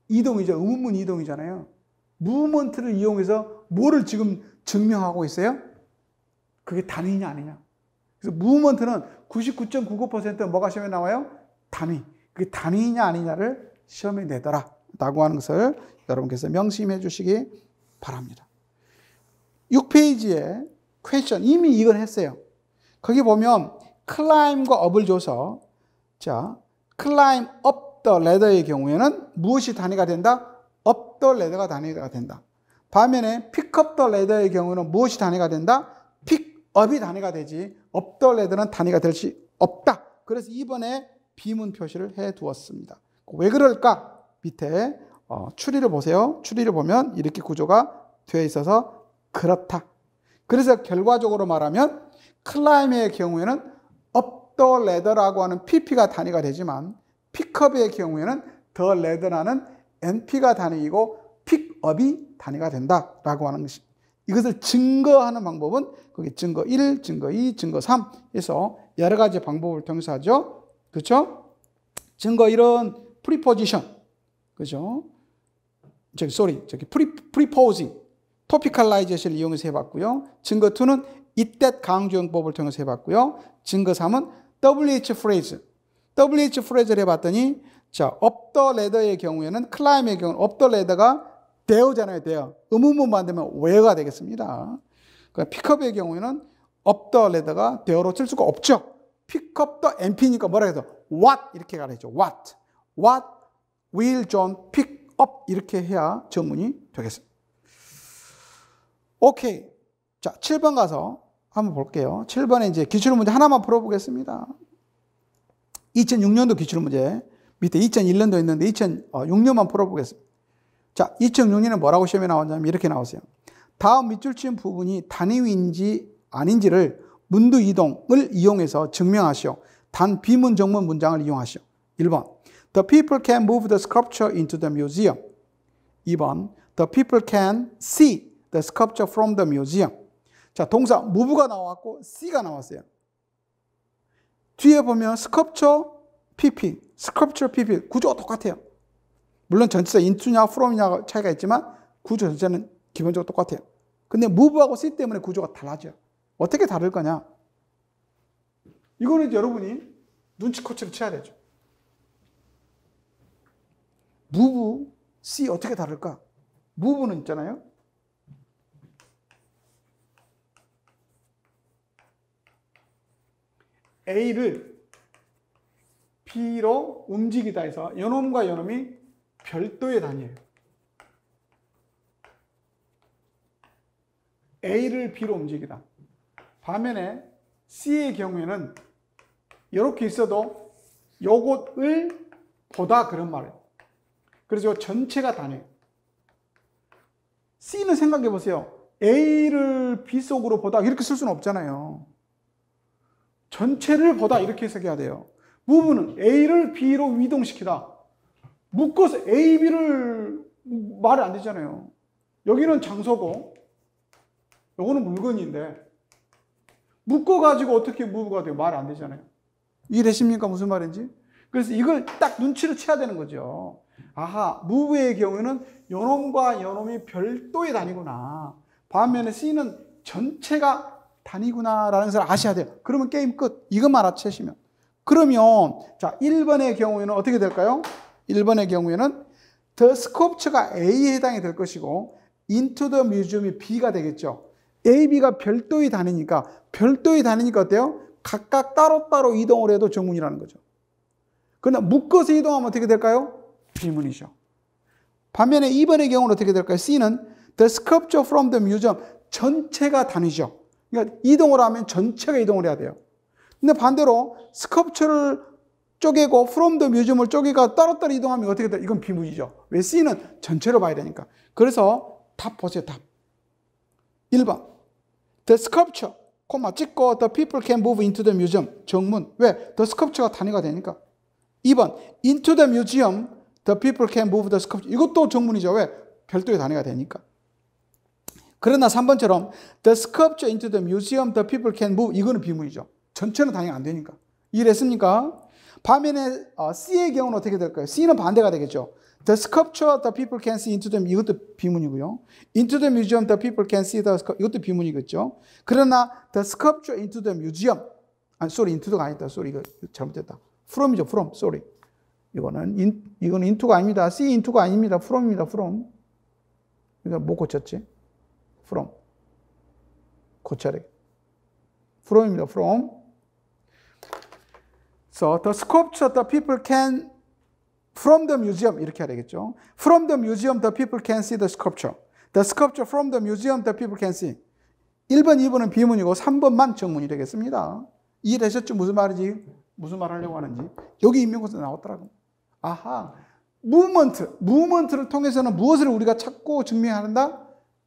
이동이죠. 의문문 이동이잖아요. 무브먼트를 이용해서 뭐를 지금 증명하고 있어요? 그게 단위냐 아니냐. 그래서 무브먼트는 99.99% 뭐가 시험에 나와요? 단위. 그게 단위냐 아니냐를 시험에 내더라 라고 하는 것을 여러분께서 명심해 주시기 바랍니다. 6페이지에 퀘스천 이미 이걸 했어요. 거기 보면 climb과 up을 줘서 자, climb up the ladder의 경우에는 무엇이 단위가 된다? up the ladder가 단위가 된다. 반면에 pick up the ladder의 경우는 무엇이 단위가 된다? pick up이 단위가 되지 up the ladder는 단위가 될 수 없다. 그래서 이번에 비문 표시를 해 두었습니다. 왜 그럴까? 밑에 추리를 보세요. 추리를 보면 이렇게 구조가 되어 있어서 그렇다. 그래서 결과적으로 말하면 클라임의 경우에는 up the ladder라고 하는 pp가 단위가 되지만 pickup의 경우에는 the ladder라는 np가 단위이고 pickup이 단위가 된다라고 하는 것입니다. 이것을 증거하는 방법은 거기 증거 1, 증거 2, 증거 3 해서 여러 가지 방법을 통해서 하죠. 그렇죠? 증거 1은 preposition. 그죠? preposing. topicalization을 이용해서 해봤고요. 증거 2는 it that 강조용법을 통해서 해봤고요. 증거 3은 WH phrase. WH phrase를 해봤더니 자, up the ladder의 경우에는 climb의 경우는 up the ladder가 there잖아요. there. 의문문 만들면 where가 되겠습니다. 그러니까 pickup의 경우에는 up the ladder가 there로 쓸 수가 없죠. pick up the NP니까 뭐라 해서 what 이렇게 가르쳐. what will John pick up 이렇게 해야 정문이 되겠습니다. 오케이. 자, 7번 가서 한번 볼게요. 7번에 이제 기출문제 하나만 풀어보겠습니다. 2006년도 기출문제 밑에 2001년도 있는데 2006년만 풀어보겠습니다. 자, 2006년에 뭐라고 시험에 나왔냐면 이렇게 나왔어요. 다음 밑줄 치은 부분이 단위인지 아닌지를 문두 이동을 이용해서 증명하시오. 단 비문 정문 문장을 이용하시오. 1번 The people can move the sculpture into the museum. 2번, the people can see the sculpture from the museum. 자, 동사 move가 나왔고 see가 나왔어요. 뒤에 보면 sculpture, pp, sculpture, pp 구조가 똑같아요. 물론 전치사 into냐 from냐 차이가 있지만 구조 전체는 기본적으로 똑같아요. 근데 move하고 see 때문에 구조가 달라져요. 어떻게 다를 거냐? 이거는 여러분이 눈치코치를 쳐야 되죠. move, see 어떻게 다를까? move는 있잖아요. A를 B로 움직이다 해서 요놈과 요놈이 별도의 단위예요. A를 B로 움직이다. 반면에 C의 경우에는 이렇게 있어도 요것을 보다 그런 말이에요. 그래서 전체가 단위예요. C는 생각해 보세요. A를 B 속으로 보다 이렇게 쓸 수는 없잖아요. 전체를 보다 이렇게 해석해야 돼요. move는 A를 B로 이동시키다. 묶어서 A, B를 말이 안 되잖아요. 여기는 장소고 요거는 물건인데 묶어가지고 어떻게 move가 돼요? 말 안 되잖아요. 이해되십니까? 무슨 말인지? 그래서 이걸 딱 눈치를 채야 되는 거죠. 아하, move의 경우에는 요놈과 요놈이 별도의 단위구나. 반면에 C는 전체가 단위구나 라는 것을 아셔야 돼요. 그러면 게임 끝. 이것만 알아채시면. 그러면 자 1번의 경우에는 어떻게 될까요? 1번의 경우에는 the sculpture가 A에 해당이 될 것이고 into the museum이 B가 되겠죠. A, B가 별도의 단위니까 어때요? 각각 따로따로 이동을 해도 정문이라는 거죠. 그러나 묶어서 이동하면 어떻게 될까요? 비문이죠. 반면에 2번의 경우는 어떻게 될까요? C는 the sculpture from the museum 전체가 단위죠. 그러니까 이동을 하면 전체가 이동을 해야 돼요. 근데 반대로 스culpture를 쪼개고 from the museum을 쪼개가 따로따로 이동하면 어떻게 돼요? 이건 비문이죠. 왜? C는 전체로 봐야 되니까. 그래서 답 보세요. 답. 1번. The sculpture, 찍고 the people can move into the museum. 정문. 왜? The sculpture가 단위가 되니까. 2번. Into the museum, the people can move the sculpture. 이것도 정문이죠. 왜? 별도의 단위가 되니까. 그러나 3번처럼 the sculpture into the museum, the people can move. 이거는 비문이죠. 전체는 단위가 안 되니까. 이해했습니까? 반면에 C의 경우는 어떻게 될까요? C는 반대가 되겠죠. The sculpture, the people can see into them. 이것도 비문이고요. Into the museum, the people can see the sculpture. 이것도 비문이겠죠. 그러나 the sculpture into the museum. into가 아니다. 이거 잘못됐다. from이죠. from. 이거는 into가 아닙니다. see into가 아닙니다. from입니다. from. 이거 못 고쳤지? from. 고쳐야 돼. from입니다. from. So the sculpture the people can from the museum 이렇게 해야 되겠죠. From the museum the people can see the sculpture. The sculpture from the museum the people can see. 1번, 2번은 비문이고 3번만 정문이 되겠습니다. 이해되셨죠? 무슨 말인지? 무슨 말 하려고 하는지. 여기 임명고사 나왔더라고. 아하. 무브먼트를 통해서는 무엇을 우리가 찾고 증명한다?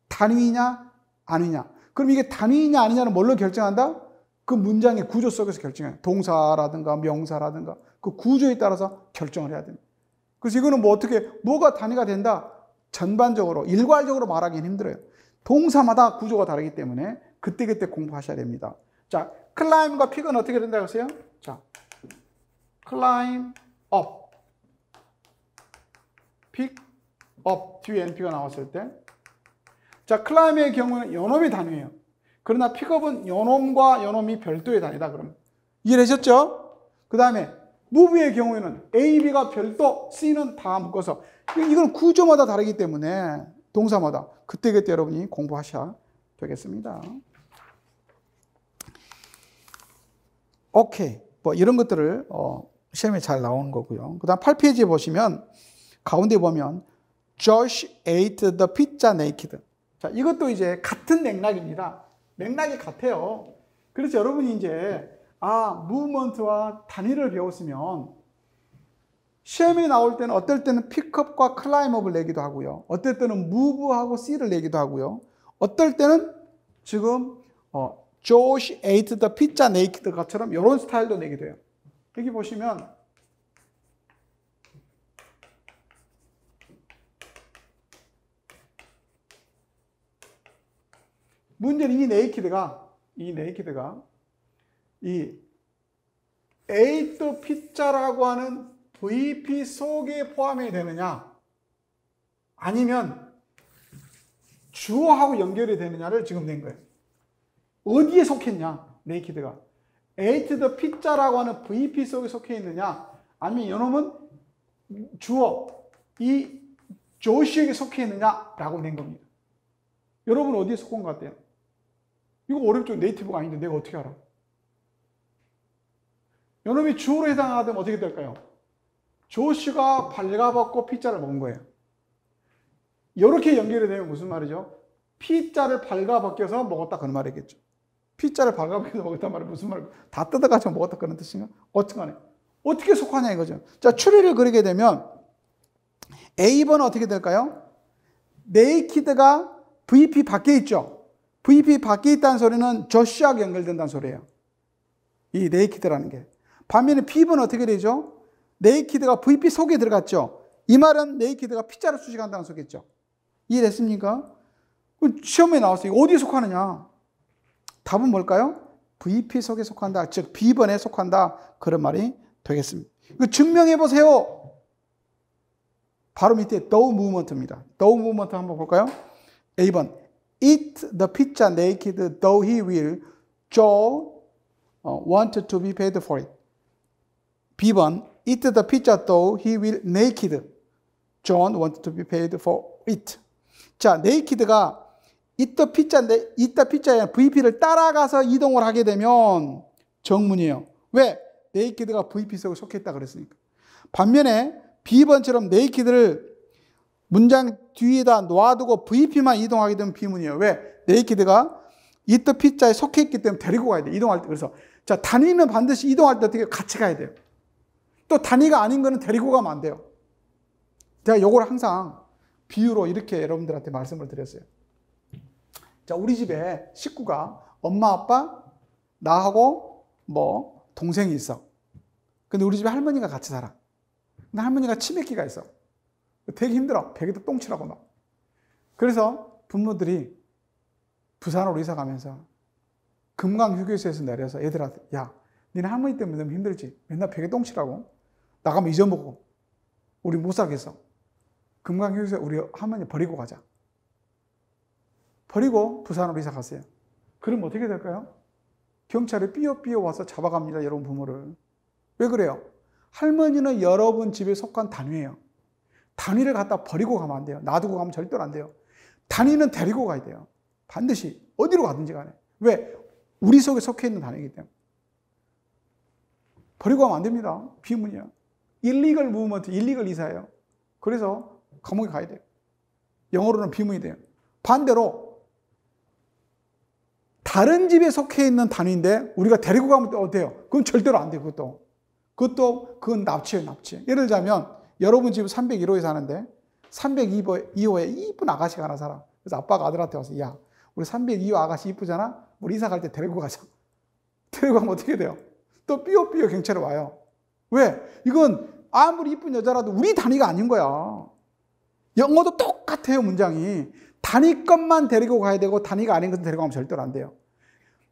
단위냐 아니냐. 그럼 이게 단위냐 아니냐는 뭘로 결정한다? 그 문장의 구조 속에서 결정해요. 동사라든가 명사라든가 그 구조에 따라서 결정을 해야 됩니다. 그래서 이거는 뭐가 단위가 된다? 전반적으로, 일괄적으로 말하기는 힘들어요. 동사마다 구조가 다르기 때문에 그때그때 공부하셔야 됩니다. 자, climb과 pick은 어떻게 된다고 했어요? 자, climb up, pick up, 뒤에 NP가 나왔을 때. 자, climb의 경우는 요놈이 단위예요. 그러나 픽업은 요놈과 요놈이 별도의 단위다. 그럼 이해되셨죠? 그 다음에 move의 경우에는 A, B가 별도, C는 다 묶어서. 이건 구조마다 다르기 때문에 동사마다 그때그때 여러분이 공부하셔야 되겠습니다. 오케이. 뭐 이런 것들을 시험에 잘 나오는 거고요. 그 다음 8페이지에 보시면 가운데 보면 Josh ate the pizza naked. 자, 이것도 이제 같은 맥락입니다. 맥락이 같아요. 그래서 여러분이 이제 무브먼트와 단위를 배웠으면 시험에 나올 때는 어떨 때는 픽업과 클라임업을 내기도 하고요. 어떨 때는 무브하고 C를 내기도 하고요. 어떨 때는 지금 Josh ate the pizza naked 것처럼 이런 스타일도 내기도 해요. 여기 보시면 문제는 이 네이키드가 이 에이트 피자라고 하는 VP 속에 포함이 되느냐, 아니면 주어하고 연결이 되느냐를 지금 낸 거예요. 어디에 속했냐, 네이키드가. 에이트 더 피자라고 하는 VP 속에 속해 있느냐, 아니면 이놈은 주어, 이 조시에게 속해 있느냐라고 낸 겁니다. 여러분 어디에 속한 것 같아요? 이거 어렵죠. 네이티브가 아닌데 내가 어떻게 알아? 이놈이 주어로 해당하면 어떻게 될까요? 조시가 발가벗고 피자를 먹은 거예요. 이렇게 연결이 되면 무슨 말이죠? 피자를 발가벗겨서 먹었다 그런 말이겠죠. 피자를 발가벗겨서 먹었단 말은 무슨 말이에요? 다 뜯어가지고 먹었다 그런 뜻인가? 어쨌거나 어떻게 속하냐 이거죠. 자, 추리를 그리게 되면 A번은 어떻게 될까요? 네이키드가 VP 밖에 있죠. VP 밖에 있다는 소리는 조시하고 연결된다는 소리예요. 이 네이키드라는 게. 반면에 B번은 어떻게 되죠? 네이키드가 VP 속에 들어갔죠. 이 말은 네이키드가 피자를 수식한다는 소리겠죠. 이해됐습니까? 시험에 나왔어요. 어디에 속하느냐? 답은 뭘까요? VP 속에 속한다. 즉 B번에 속한다. 그런 말이 되겠습니다. 이거 증명해 보세요. 바로 밑에 the movement입니다. the movement 한번 볼까요? A번 eat the pizza naked though he will Joe want to be paid for it. B번 eat the pizza though he will naked John want to be paid for it. 자, naked가 eat the pizza의 VP를 따라가서 이동을 하게 되면 정문이에요. 왜? naked가 VP 속에 속했다 그랬으니까. 반면에 B번처럼 naked를 문장 뒤에다 놔두고 VP만 이동하게 되면 비문이에요. 왜? naked가 eat the pizza에 속했기 때문에 데리고 가야 돼. 이동할 때. 그래서 자, 단위는 반드시 이동할 때 어떻게 같이 가야 돼요. 또 단위가 아닌 거는 데리고 가면 안 돼요. 제가 요걸 항상 비유로 이렇게 여러분들한테 말씀을 드렸어요. 자, 우리 집에 식구가 엄마, 아빠, 나하고 뭐 동생이 있어. 근데 우리 집에 할머니가 같이 살아. 근데 할머니가 치매기가 있어. 되게 힘들어. 베개도 똥치라고 막. 그래서 부모들이 부산으로 이사 가면서 금강휴게소에서 내려서 애들한테 야, 니네 할머니 때문에 너무 힘들지? 맨날 베개 똥치라고? 나가면 잊어먹고 우리 못 살겠어. 금강휴게소에 우리 할머니 버리고 가자. 버리고 부산으로 이사 갔어요. 그럼 어떻게 될까요? 경찰이 삐어삐어 와서 잡아갑니다. 여러분 부모를. 왜 그래요? 할머니는 여러분 집에 속한 단위예요. 단위를 갖다 버리고 가면 안 돼요. 놔두고 가면 절대로 안 돼요. 단위는 데리고 가야 돼요. 반드시 어디로 가든지 간에. 왜? 우리 속에 속해 있는 단위이기 때문에. 버리고 가면 안 됩니다. 비문이야. illegal movement, illegal 이사예요. 그래서 감옥에 가야 돼요. 영어로는 비문이 돼요. 반대로 다른 집에 속해 있는 단위인데 우리가 데리고 가면 또 어때요? 그건 절대로 안 돼요. 그건 납치예요, 납치. 예를 들자면 여러분 집 301호에 사는데 302호에 이쁜 아가씨가 하나 살아. 그래서 아빠가 아들한테 와서 야, 우리 302호 아가씨 이쁘잖아? 우리 이사 갈 때 데리고 가자. 데리고 가면 어떻게 돼요? 또 삐어삐어 경찰이 와요. 왜? 이건 아무리 이쁜 여자라도 우리 단위가 아닌 거야. 영어도 똑같아요, 문장이. 단위 것만 데리고 가야 되고 단위가 아닌 것은 데리고 가면 절대로 안 돼요.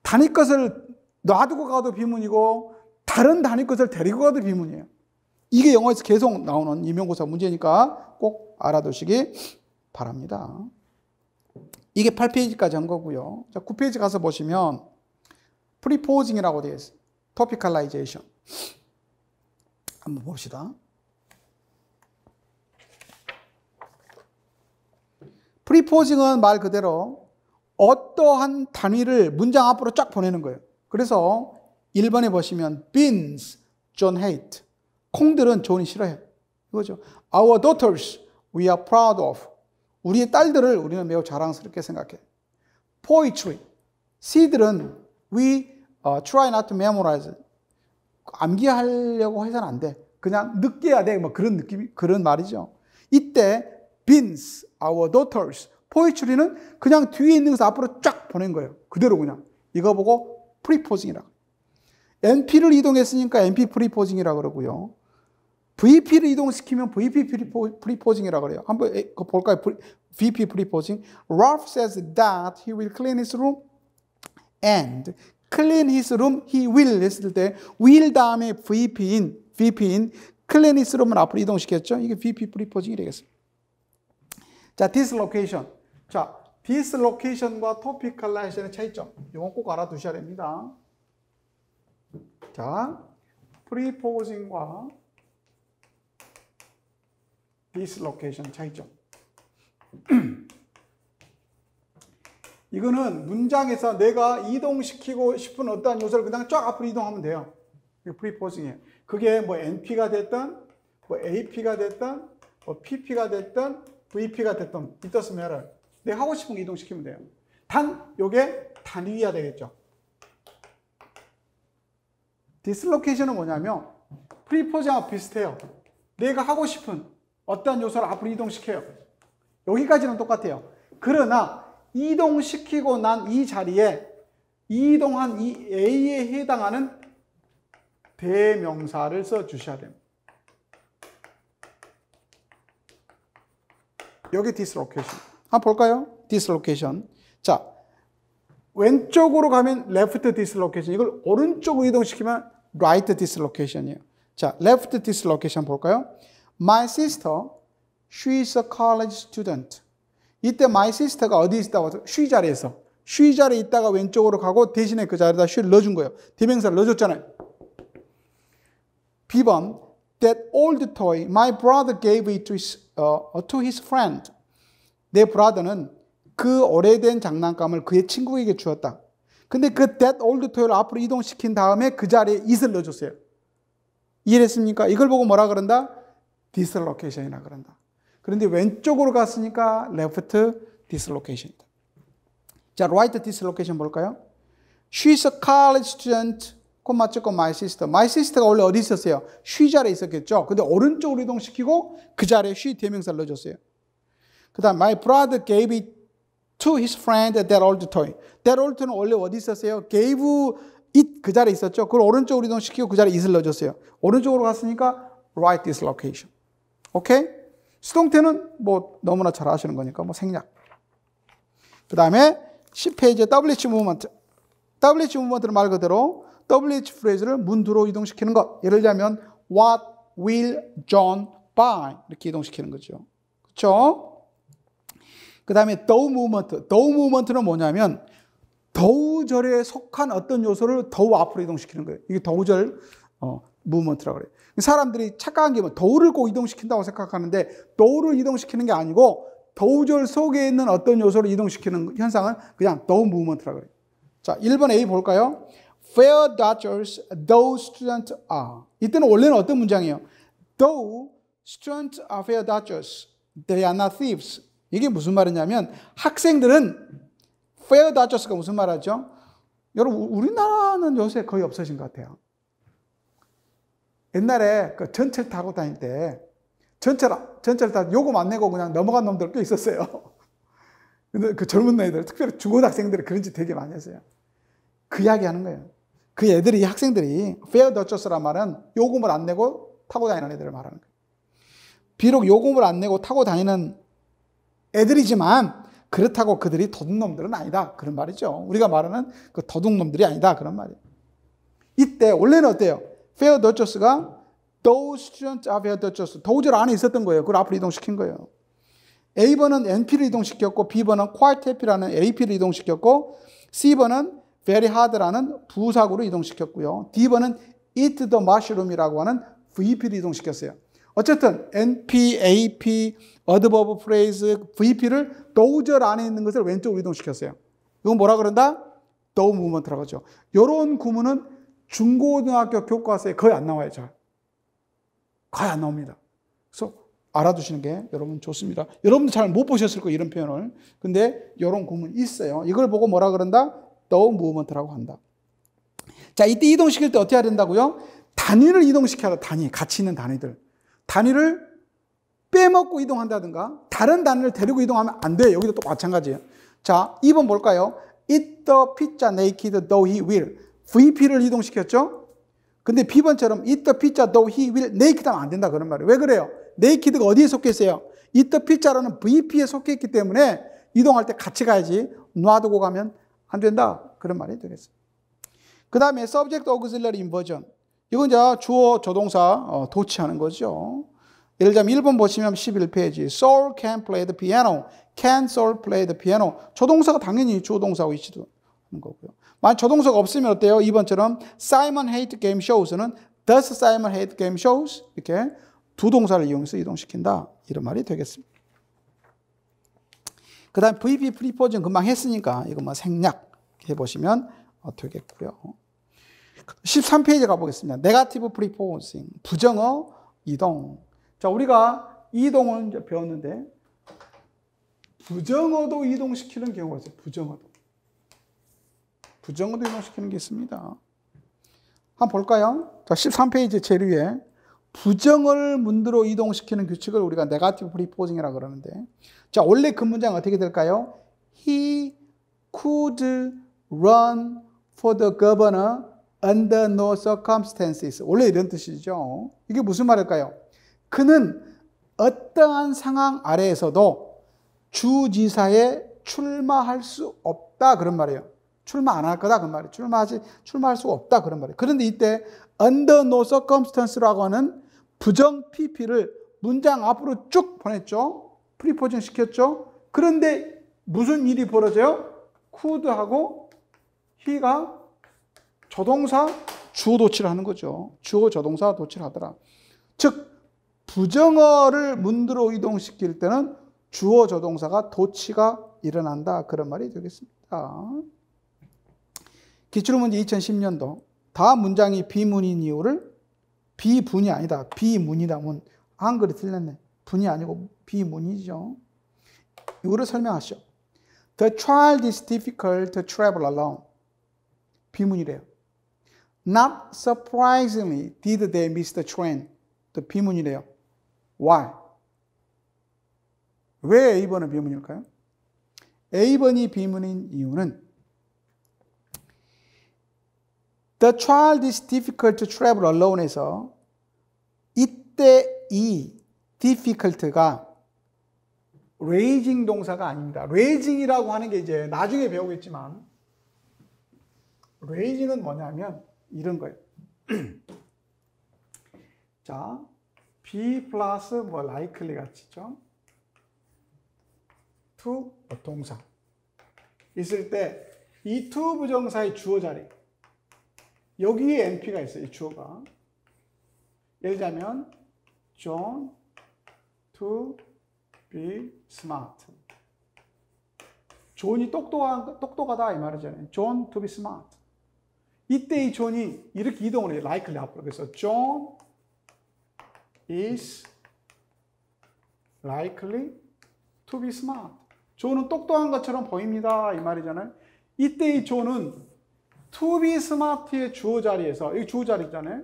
단위 것을 놔두고 가도 비문이고 다른 단위 것을 데리고 가도 비문이에요. 이게 영어에서 계속 나오는 임용고사 문제니까 꼭 알아두시기 바랍니다. 이게 8페이지까지 한 거고요. 자, 9페이지 가서 보시면 프리포징이라고 되어 있어요. 토피칼라이제이션. 한번 봅시다. 프리포징은 말 그대로 어떠한 단위를 문장 앞으로 쫙 보내는 거예요. 그래서 1번에 보시면 beans, John hate. 콩들은 존이 싫어해. 이거죠. Our daughters, we are proud of. 우리의 딸들을 우리는 매우 자랑스럽게 생각해. Poetry. 시들은 we try not to memorize. 암기하려고 해서는 안 돼. 그냥 느껴야 돼. 뭐 그런 느낌이, 그런 말이죠. 이때 beans, our daughters. poetry는 그냥 뒤에 있는 것을 앞으로 쫙 보낸 거예요. 그대로 그냥. 이거 보고 프리포징이라고. NP를 이동했으니까 NP 프리포징이라고 그러고요. VP를 이동시키면 VP 프리포징이라고 그래요. 한번 그거 볼까요? VP 프리포징. Ralph says that he will clean his room and clean his room he will 했을 때 will 다음에 VP인 clean his room을 앞으로 이동시켰죠. 이게 VP 프리포징이 되겠습니다. 자, dislocation. 자, dislocation과 topicalization의 차이점. 이건 꼭 알아두셔야 됩니다. 자, preposing과 dislocation 차이점. 이거는 문장에서 내가 이동시키고 싶은 어떠한 요소를 그냥 쫙 앞으로 이동하면 돼요. 이게 preposing이에요. 그게 뭐 NP가 됐든, 뭐 AP가 됐든, 뭐 PP가 됐든, VP가 됐든, it doesn't matter. 내가 하고 싶은 거 이동시키면 돼요. 단, 요게 단위야 되겠죠. dislocation은 뭐냐면, preposing하고 비슷해요. 내가 하고 싶은 어떤 요소를 앞으로 이동시켜요. 여기까지는 똑같아요. 그러나, 이동시키고 난 이 자리에 이동한 이 A에 해당하는 대명사를 써주셔야 됩니다. 여기 dislocation. 한번 볼까요? dislocation. 자, 왼쪽으로 가면 left dislocation. 이걸 오른쪽으로 이동시키면 right dislocation이에요. 자, left dislocation 볼까요? My sister, she is a college student. 이때 my sister가 어디 있다고? she 자리에서. she 자리에 있다가 왼쪽으로 가고 대신에 그 자리에다 she를 넣어준 거예요. 대명사를 넣어줬잖아요. B번, that old toy, my brother gave it to his friend. 내 brother는 그 오래된 장난감을 그의 친구에게 주었다. 근데 그 that old toy를 앞으로 이동시킨 다음에 그 자리에 it을 넣어줬어요. 이해했습니까? 이걸 보고 뭐라 그런다? dislocation이라 그런다. 그런데 왼쪽으로 갔으니까 left dislocation이다. 자, right dislocation 볼까요? She's a college student. 콤마 찍고 my sister. My sister가 원래 어디 있었어요? she 자리에 있었겠죠. 근데 오른쪽으로 이동시키고 그 자리에 she 대명사를 넣어줬어요. 그 다음 my brother gave it to his friend that old toy. that old toy는 원래 어디 있었어요? gave it 그 자리에 있었죠. 그걸 오른쪽으로 이동시키고 그 자리에 it을 넣어줬어요. 오른쪽으로 갔으니까 right dislocation. 오케이? 수동태는 뭐 너무나 잘 아시는 거니까 뭐 생략. 그 다음에 10페이지에 WH 무브먼트. WH 무브먼트는 말 그대로 WH 프레이즈를 문두로 이동시키는 것. 예를 들자면 What will John buy? 이렇게 이동시키는 거죠. 그렇죠? 그 다음에 더우 무브먼트. 더우 무브먼트는 뭐냐면 더우절에 속한 어떤 요소를 더우 앞으로 이동시키는 거예요. 이게 더우절 무브먼트라고 그래요. 사람들이 착각한 게 뭐 더우를 꼭 이동시킨다고 생각하는데 더우를 이동시키는 게 아니고 더우절 속에 있는 어떤 요소를 이동시키는 현상은 그냥 더우 무브먼트라고 그래요. 자, 1번 A 볼까요? Fair dodgers, those students are. 이때는 원래는 어떤 문장이에요? Though students are fair dodgers, they are not thieves. 이게 무슨 말이냐면 학생들은 fair dodgers가 무슨 말이죠? 여러분 우리나라는 요새 거의 없어진 것 같아요. 옛날에 그 전철 타고 다닐 때 전철 타 요금 안 내고 그냥 넘어간 놈들 꽤 있었어요. 근데 그 젊은 애들, 특별히 중고등학생들이 그런 짓 되게 많이 했어요. 그 이야기 하는 거예요. 그 애들이, 학생들이 fair dodgers란 말은 요금을 안 내고 타고 다니는 애들을 말하는 거예요. 비록 요금을 안 내고 타고 다니는 애들이지만 그렇다고 그들이 도둑놈들은 아니다. 그런 말이죠. 우리가 말하는 그 도둑놈들이 아니다. 그런 말이에요. 이때 원래는 어때요? fair dodgers가 those students are fair dodgers. 도우절 안에 있었던 거예요. 그걸 앞으로 이동시킨 거예요. A번은 NP를 이동시켰고 B번은 quite happy라는 AP를 이동시켰고 C번은 very hard라는 부사구로 이동시켰고요. D번은 eat the mushroom이라고 하는 VP를 이동시켰어요. 어쨌든 NP, AP, adverb phrase, VP를 도우절 안에 있는 것을 왼쪽으로 이동시켰어요. 이건 뭐라 그런다? 더우 무브먼트라고 하죠. 이런 구문은 중고등학교 교과서에 거의 안 나와요. 잘. 거의 안 나옵니다. 그래서 알아두시는 게 여러분 좋습니다. 여러분도 잘 못 보셨을 거예요, 이런 표현을. 근데 이런 구문이 있어요. 이걸 보고 뭐라 그런다? 더우 무브먼트라고 한다. 자, 이때 이동시킬 때 어떻게 해야 된다고요? 단위를 이동시켜야 돼. 단위, 가치 있는 단위들. 단위를 빼먹고 이동한다든가 다른 단위를 데리고 이동하면 안 돼요. 여기도 또 마찬가지예요. 자, 2번 볼까요? Eat the pizza naked though he will. VP를 이동시켰죠? 근데 B번처럼 eat the pizza though he will naked 하면 안 된다 그런 말이에요. 왜 그래요? naked가 어디에 속해 있어요? eat the pizza라는 VP에 속해 있기 때문에 이동할 때 같이 가야지 놔두고 가면 안 된다 그런 말이 되겠어요. 그 다음에 subject auxiliary inversion. 이건 이제 주어 조동사 도치하는 거죠. 예를 들자면 1번 보시면 11페이지 Saul can play the piano. Can Saul play the piano? 조동사가 당연히 주어 동사하고 위치도 하는 거고요. 만약 조동사가 없으면 어때요? 2번처럼 Simon hate game shows는 Does Simon hate game shows? 이렇게 두 동사를 이용해서 이동시킨다. 이런 말이 되겠습니다. 그 다음에 VP 프리포즈는 금방 했으니까 이것만 생략해 보시면 되겠고요. 13페이지 가보겠습니다. 네가티브 프리포징, 부정어 이동. 자, 우리가 이동을 이제 배웠는데 부정어도 이동시키는 경우가 있어요. 부정어도 이동시키는 게 있습니다. 한번 볼까요? 자, 13페이지 제일 위에 부정어를 문두로 이동시키는 규칙을 우리가 네가티브 프리포징이라고 그러는데, 자, 원래 그 문장은 어떻게 될까요? He could run for the governor under no circumstances. 원래 이런 뜻이죠. 이게 무슨 말일까요? 그는 어떠한 상황 아래에서도 주지사에 출마할 수 없다 그런 말이에요. 출마 안 할 거다 그런 말이에요. 출마할 수 없다 그런 말이에요. 그런데 이때 under no circumstance라고 하는 부정 PP를 문장 앞으로 쭉 보냈죠. 프리포징 시켰죠. 그런데 무슨 일이 벌어져요? could하고 he가 조동사 주어 도치를 하는 거죠. 주어 조동사 도치를 하더라. 즉 부정어를 문두로 이동시킬 때는 주어 조동사가 도치가 일어난다 그런 말이 되겠습니다. 기출문제 2010년도 다음 문장이 비문인 이유를 비분이 아니다. 비문이다. 문. 한글이 틀렸네. 분이 아니고 비문이죠. 이거를 설명하시오. The child is difficult to travel alone. 비문이래요. Not surprisingly did they miss the train. 또 비문이래요. Why? 왜 A번은 비문일까요? A번이 비문인 이유는 The child is difficult to travel alone에서 이때 이 difficult가 raising 동사가 아닙니다. raising이라고 하는 게 이제 나중에 배우겠지만 raising은 뭐냐면 이런 거예요. 자, be 플러스 뭐 likely 같이죠. to 동사 있을 때 이 to 부정사의 주어 자리 여기에 NP가 있어요. 이 주어가. 예를 들자면 John to be smart. 존이 똑똑하다 이 말이잖아요. John to be smart. 이때 이 존이 이렇게 이동을 해요. likely 앞으로. 그래서 John is likely to be smart. 존은 똑똑한 것처럼 보입니다. 이 말이잖아요. 이때 이 존은 to be smart의 주어 자리에서, 여기 주어 자리잖아요.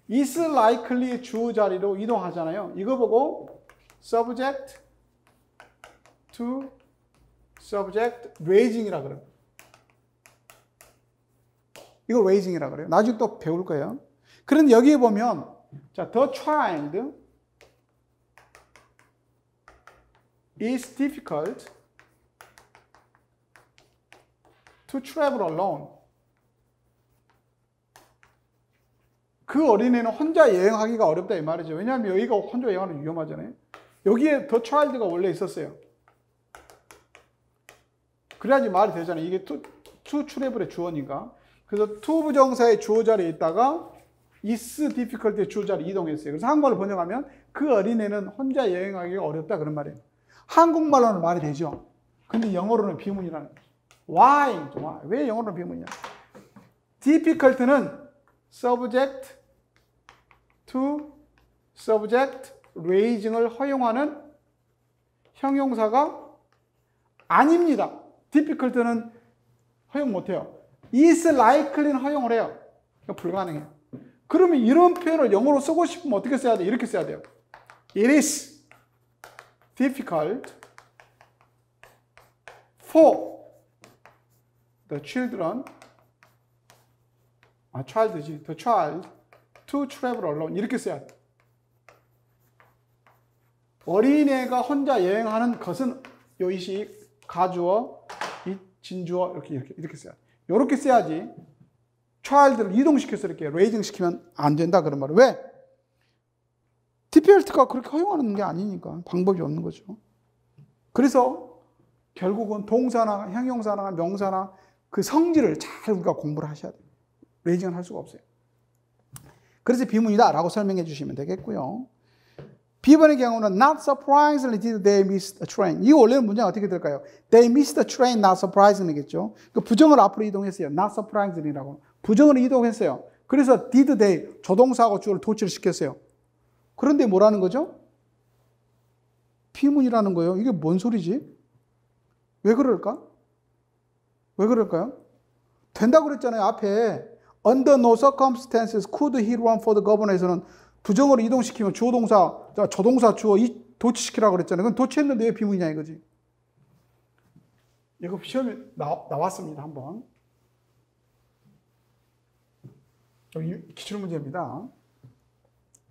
is likely의 주어 자리로 이동하잖아요. 이거 보고 subject to subject raising이라 그래요. 이걸 raising이라 그래요. 나중에 또 배울 거예요. 그런데 여기에 보면 자, the child is difficult to travel alone. 그 어린애는 혼자 여행하기가 어렵다 이 말이죠. 왜냐하면 여기가 혼자 여행하는 위험하잖아요. 여기에 the child가 원래 있었어요. 그래야지 말이 되잖아요. 이게 to travel의 주어니까. 그래서 to 부정사의 주어 자리에 있다가 is difficult의 주어 자리에 이동했어요. 그래서 한국말로 번역하면 그 어린애는 혼자 여행하기가 어렵다 그런 말이에요. 한국말로는 말이 되죠. 근데 영어로는 비문이라는 거죠. Why? 왜 영어로는 비문이냐? difficult는 subject to subject raising을 허용하는 형용사가 아닙니다. difficult는 허용 못해요. is likely는 허용을 해요. 불가능해요. 그러면 이런 표현을 영어로 쓰고 싶으면 어떻게 써야 돼? 이렇게 써야 돼요. It is difficult for the children child지. The child to travel alone. 이렇게 써야 돼. 어린애가 혼자 여행하는 것은 요이시 가주어, 이 진주어 이렇게 써야 돼. 이렇게 써야지. child를 이동시켜서 이렇게 raising 시키면 안 된다 그런 말이에요. 왜? 디펠트가 그렇게 허용하는 게 아니니까 방법이 없는 거죠. 그래서 결국은 동사나 형용사나 명사나 그 성질을 잘 우리가 공부를 하셔야 돼요. 레이징은 할 수가 없어요. 그래서 비문이다 라고 설명해 주시면 되겠고요. B번의 경우는 not surprisingly did they miss the train. 이 원래는 문장이 어떻게 될까요? They missed the train not surprisingly겠죠. 그 부정을 앞으로 이동했어요. not surprisingly라고. 부정을 이동했어요. 그래서 did they 조동사하고 주어를 도치를 시켰어요. 그런데 뭐라는 거죠? 비문이라는 거예요. 이게 뭔 소리지? 왜 그럴까? 왜 그럴까요? 된다고 그랬잖아요. 앞에 under no circumstances could he run for the governor에서는 부정어를 이동시키면 주어 동사, 조동사 주어 도치시키라고 그랬잖아요. 그건 도치했는데 왜 비문이냐 이거지. 이거 시험에 나왔습니다. 한번. 기출문제입니다.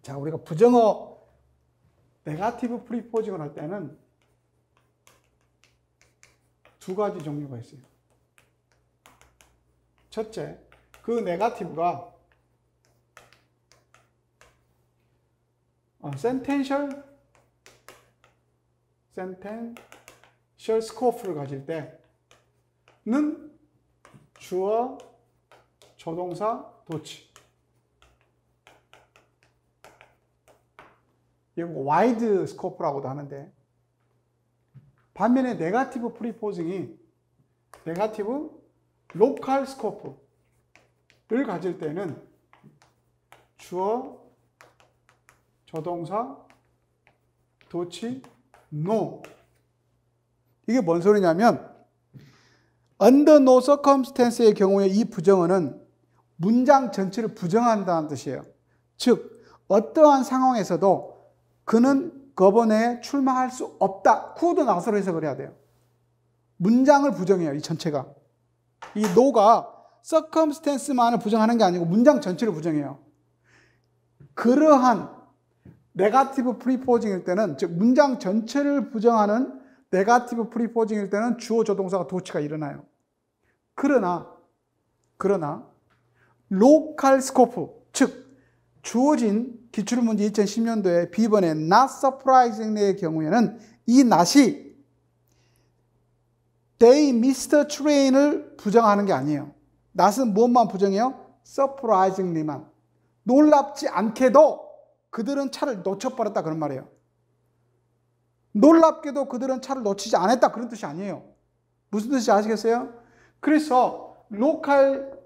자, 우리가 부정어 네거티브 프리포징을 할 때는 두 가지 종류가 있어요. 첫째, 그 네거티브가 센텐셜 스코프를 가질 때는 주어, 조동사, 도치. 이거 와이드 스코프라고도 하는데, 반면에 네거티브 프리포징이 네거티브 로컬 스코프를 가질 때는 주어, 조동사, 도치, no. 이게 뭔 소리냐면 under no circumstance의 경우에 이 부정어는 문장 전체를 부정한다는 뜻이에요. 즉 어떠한 상황에서도 그는 거번에 출마할 수 없다. could not으로 해석을 해야 돼요. 문장을 부정해요. 이 전체가. 이 no가 circumstance만을 부정하는 게 아니고 문장 전체를 부정해요. 그러한 네거티브 프리포징일 때는, 즉 문장 전체를 부정하는 네거티브 프리포징일 때는 주어, 조동사가 도치가 일어나요. 그러나 로컬 스코프, 즉 주어진 기출문제 2010년도에 B번의 not surprisingly의 경우에는 이 not이 they missed the train을 부정하는 게 아니에요. not은 무엇만 부정해요? surprisingly만. 놀랍지 않게도 그들은 차를 놓쳐버렸다 그런 말이에요. 놀랍게도 그들은 차를 놓치지 않았다 그런 뜻이 아니에요. 무슨 뜻인지 아시겠어요? 그래서 로컬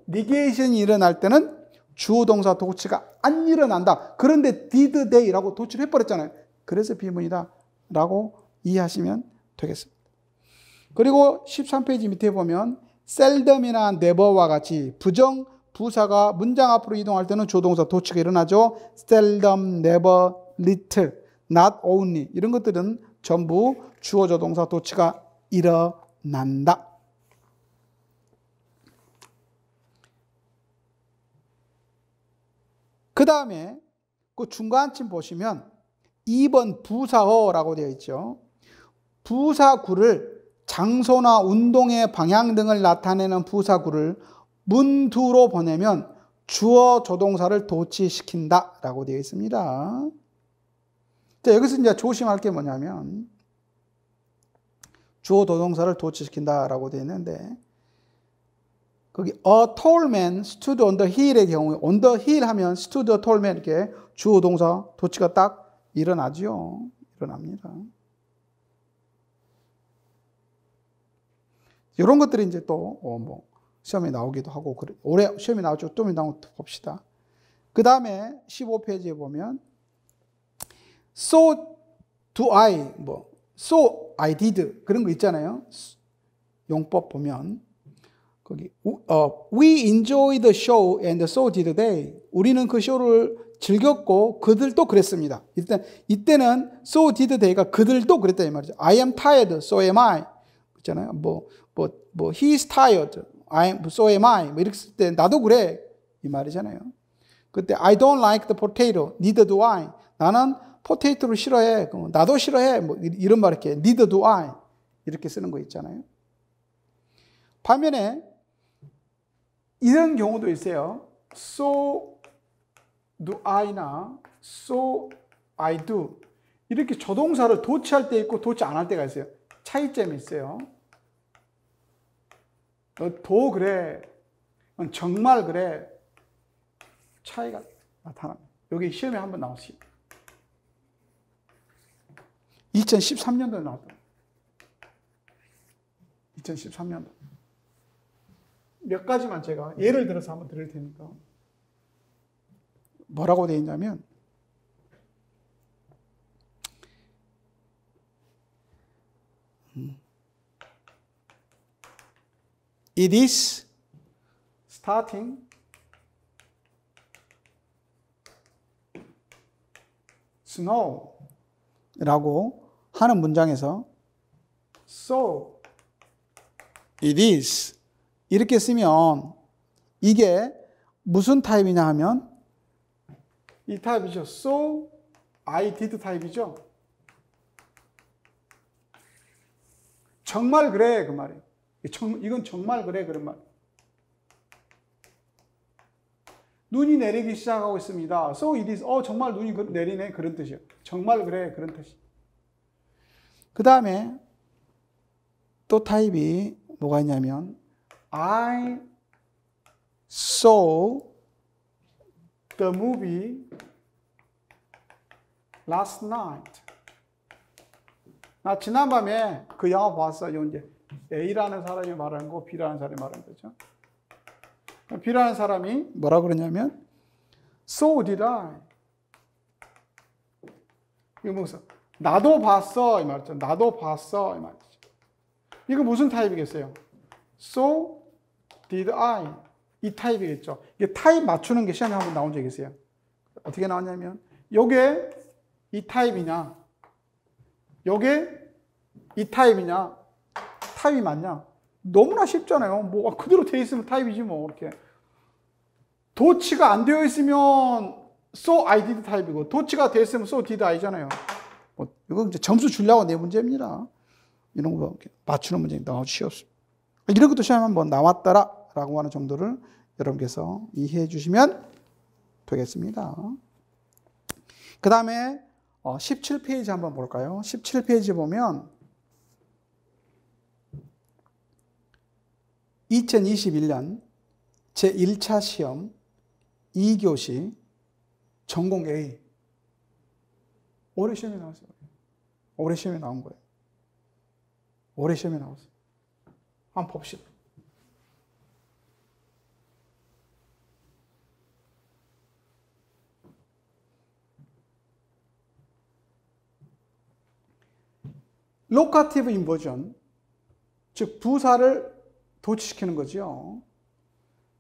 니게이션이 일어날 때는 주어 동사 도치가 안 일어난다. 그런데 did they라고 도치를 해버렸잖아요. 그래서 비문이다 라고 이해하시면 되겠습니다. 그리고 13페이지 밑에 보면 seldom이나 never와 같이 부정 부사가 문장 앞으로 이동할 때는 조동사 도치가 일어나죠. seldom, never, little, not only 이런 것들은 전부 주어 조동사 도치가 일어난다. 그 다음에 그 중간쯤 보시면 2번 부사어라고 되어 있죠. 부사구를 장소나 운동의 방향 등을 나타내는 부사구를 문두로 보내면 주어 조동사를 도치시킨다 라고 되어 있습니다. 자, 여기서 이제 조심할 게 뭐냐면 주어 조동사를 도치시킨다 라고 되어 있는데, 거기 a tall man stood on the hill의 경우에 on the hill 하면 stood a tall man 이렇게 주어 동사 도치가 딱 일어나죠. 일어납니다. 이런 것들이 이제 또 뭐 시험에 나오기도 하고, 올해 시험에 나오죠. 또 나오면 봅시다. 그 다음에 15페이지에 보면 so do I, so I did 그런 거 있잖아요. 용법 보면 거기 we enjoyed the show and so did they. 우리는 그 쇼를 즐겼고 그들도 그랬습니다. 이때는 so did they가 그들도 그랬다 이 말이죠. I am tired, so am I. 있잖아요. he is tired, so am I. 뭐 이렇게 쓸 때 나도 그래, 이 말이잖아요. 그때 I don't like the potato, neither do I. 나는 포테이토를 싫어해. 나도 싫어해. 뭐 이런 말 이렇게 neither do I 이렇게 쓰는 거 있잖아요. 반면에 이런 경우도 있어요. So do I나 so I do 이렇게 조동사를 도치할 때 있고 도치 안 할 때가 있어요. 차이점이 있어요. 도 그래, 정말 그래, 차이가 나타납니다. 여기 시험에 한번 나왔어요. 2013년도에 나왔다. 2013년도. 몇 가지만 제가 예를 들어서 한번 드릴 테니까. 뭐라고 되어 있냐면, It is starting snow 라고 하는 문장에서 So it is 이렇게 쓰면 이게 무슨 타입이냐 하면 이 타입이죠. So I did 타입이죠. 정말 그래 그 말이에요. 이건 정말 그래 그런 말. 눈이 내리기 시작하고 있습니다. So it is 정말 눈이 내리네 그런 뜻이에요. 정말 그래 그런 뜻이. 그 다음에 또 타입이 뭐가 있냐면 I saw the movie last night. 나 지난밤에 그 영화 봤어요. 이제 A라는 사람이 말하는 거, B라는 사람이 말하는 거죠. B라는 사람이 뭐라 그러냐면 So did I. 이거 무슨 나도 봤어 이 말이죠. 나도 봤어 이 말이죠. 이거 무슨 타입이겠어요? So did I. 이 타입이겠죠. 이게 타입 맞추는 게 시험에 한번 나온 적이 있어요. 어떻게 나왔냐면 요게 이 타입이냐 요게 이 타입이냐 타입이 맞냐? 너무나 쉽잖아요. 뭐 그대로 돼 있으면 타입이지 뭐 이렇게. 도치가 안 되어 있으면 so I did 타입이고 도치가 되어 있으면 so did I잖아요. 뭐 이거 이제 점수 주려고 내 문제입니다. 이런 거 맞추는 문제 너무 쉬웠습니다. 이런 것도 시험에 한번 나왔더라라고 하는 정도를 여러분께서 이해해 주시면 되겠습니다. 그 다음에 17페이지 한번 볼까요? 17페이지 보면 2021년 제1차 시험 2교시 전공 A. 올해 시험에 나왔어요. 올해 시험에 나온 거예요. 올해 시험에 나왔어요. 한번 봅시다. 로카티브 인버전, 즉 부사를 도치시키는 거죠.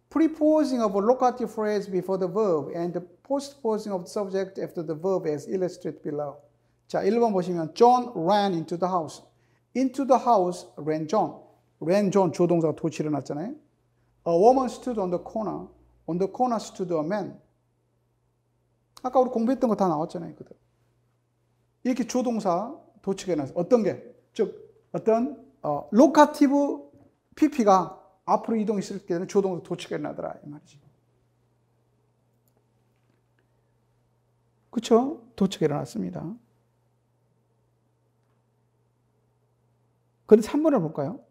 Preposing of a locative phrase before the verb and postposing of the subject after the verb as illustrated below. 자, 1번 보시면 John ran into the house. Into the house ran John. ran John 조동사가 도치를 놨잖아요. A woman stood on the corner. On the corner stood a man. 아까 우리 공부했던 거 다 나왔잖아요. 그대로. 이렇게 조동사 도치가 놨어요. 어떤 게? 즉 어떤 로카티브 PP가 앞으로 이동했을 때는 조동사 도치가 일어나더라 이 말이지. 그렇죠? 도치가 일어났습니다. 그런데 3번을 볼까요?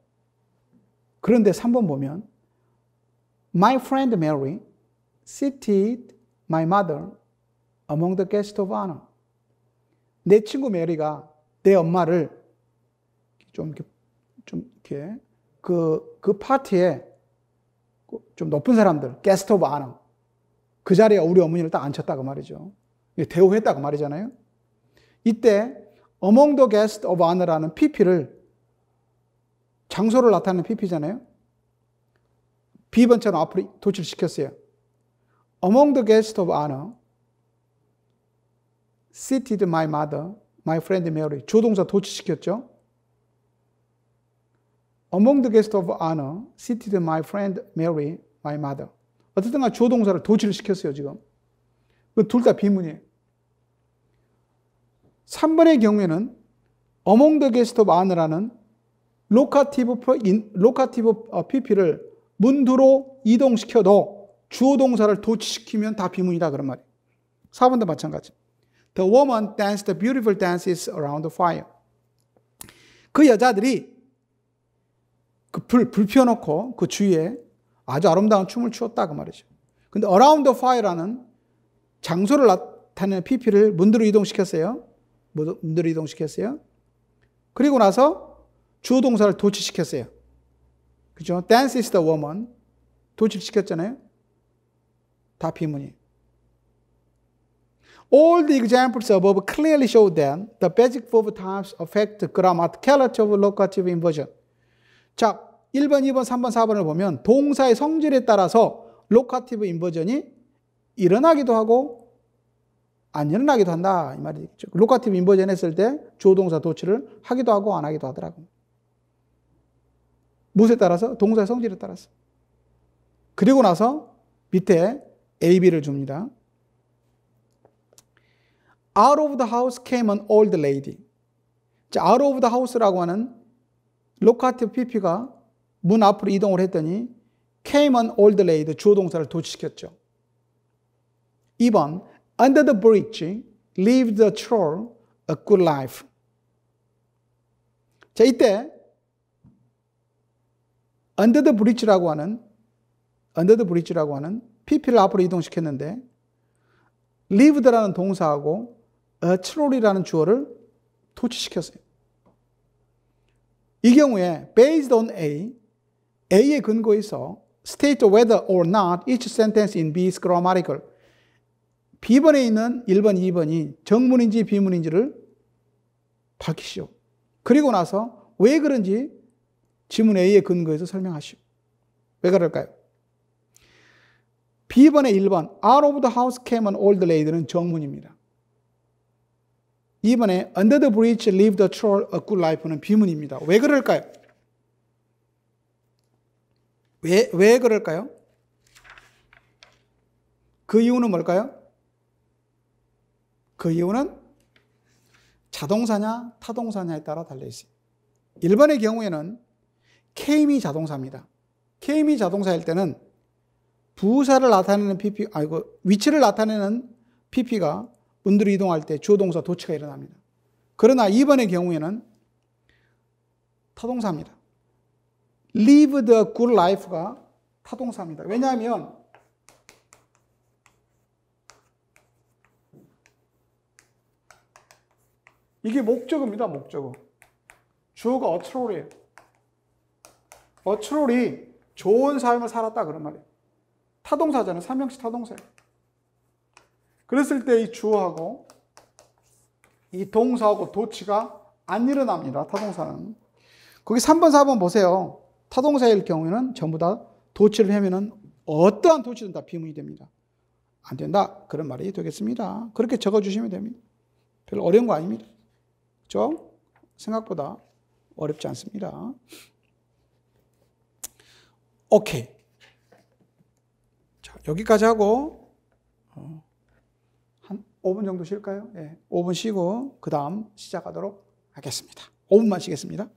그런데 3번 보면 My friend Mary seated my mother among the guests of honor. 내 친구 메리가 내 엄마를 좀 이렇게 그 파티에 좀 높은 사람들, guest of honor. 그 자리에 우리 어머니를 딱 앉혔다고 말이죠. 대우했다고 말이잖아요. 이때 among the guest of honor라는 PP를 장소를 나타내는 PP잖아요. B번처럼 앞으로 도출시켰어요. Among the guests of honor seated my mother, my friend Mary. 조동사 도출시켰죠. Among the guests of honor seated my friend Mary, my mother. 어쨌든 간 주어 동사를 도치를 시켰어요, 지금. 둘 다 비문이에요. 3번의 경우에는 among the guest of honor라는 로카티브 PP를 문두로 이동시켜도 주어 동사를 도치시키면 다 비문이다 그런 말이에요. 4번도 마찬가지. The woman danced beautiful dances around the fire. 그 여자들이 그 불 피워놓고 그 주위에 아주 아름다운 춤을 추었다 그 말이죠. 근데 around the fire라는 장소를 나타내는 PP를 문두로 이동시켰어요. 문두로 이동시켰어요. 그리고 나서 주어 동사를 도치시켰어요. 그죠? Dance is the woman. 도치시켰잖아요. 다 비문이에요. All the examples above clearly show that the basic verb types affect the grammaticality of locative inversion. 자, 1번, 2번, 3번, 4번을 보면 동사의 성질에 따라서 locative inversion이 일어나기도 하고 안 일어나기도 한다 이 말이죠. locative inversion 했을 때 주어 동사 도치를 하기도 하고 안 하기도 하더라고요. 무엇에 따라서? 동사의 성질에 따라서. 그리고 나서 밑에 A, B를 줍니다. Out of the house came an old lady. 자, out of the house라고 하는 locative PP가 문 앞으로 이동을 했더니 came an old lady, 주어 동사를 도치시켰죠. 2번, under the bridge lived the troll a good life. 자, 이때 under the bridge라고 하는 PP를 앞으로 이동시켰는데 lived라는 동사하고 a troll이라는 주어를 도치시켰어요. 이 경우에 based on A의 근거에서 state whether or not each sentence in B is grammatical. B번에 있는 1번, 2번이 정문인지 비문인지를 밝히시오. 그리고 나서 왜 그런지 지문 A의 근거에서 설명하시오. 왜 그럴까요? B번의 1번 out of the house came an old lady는 정문입니다. 2번에 under the bridge lived the troll a good life는 비문입니다. 왜 그럴까요? 왜 그럴까요? 그 이유는 뭘까요? 그 이유는 자동사냐 타동사냐에 따라 달려있어요. 1번의 경우에는 came이 자동사입니다. came이 자동사일 때는 부사를 나타내는 위치를 나타내는 PP가 문두로 이동할 때 주어 동사 도치가 일어납니다. 그러나 2번의 경우에는 타동사입니다. live the good life가 타동사입니다. 왜냐하면 이게 목적어입니다. 목적어. 주어가 a troll이에요. a troll이 좋은 삶을 살았다 그런 말이에요. 타동사잖아요. 삼형식 타동사예요. 그랬을 때 이 주어하고 이 동사하고 도치가 안 일어납니다. 타동사는. 거기 3번, 4번 보세요. 타동사일 경우에는 전부 다 도치를 하면은 어떠한 도치든 다 비문이 됩니다. 안 된다. 그런 말이 되겠습니다. 그렇게 적어주시면 됩니다. 별로 어려운 거 아닙니다. 그렇죠? 생각보다 어렵지 않습니다. 오케이. 자, 여기까지 하고 한 5분 정도 쉴까요? 네, 5분 쉬고 그 다음 시작하도록 하겠습니다. 5분만 쉬겠습니다.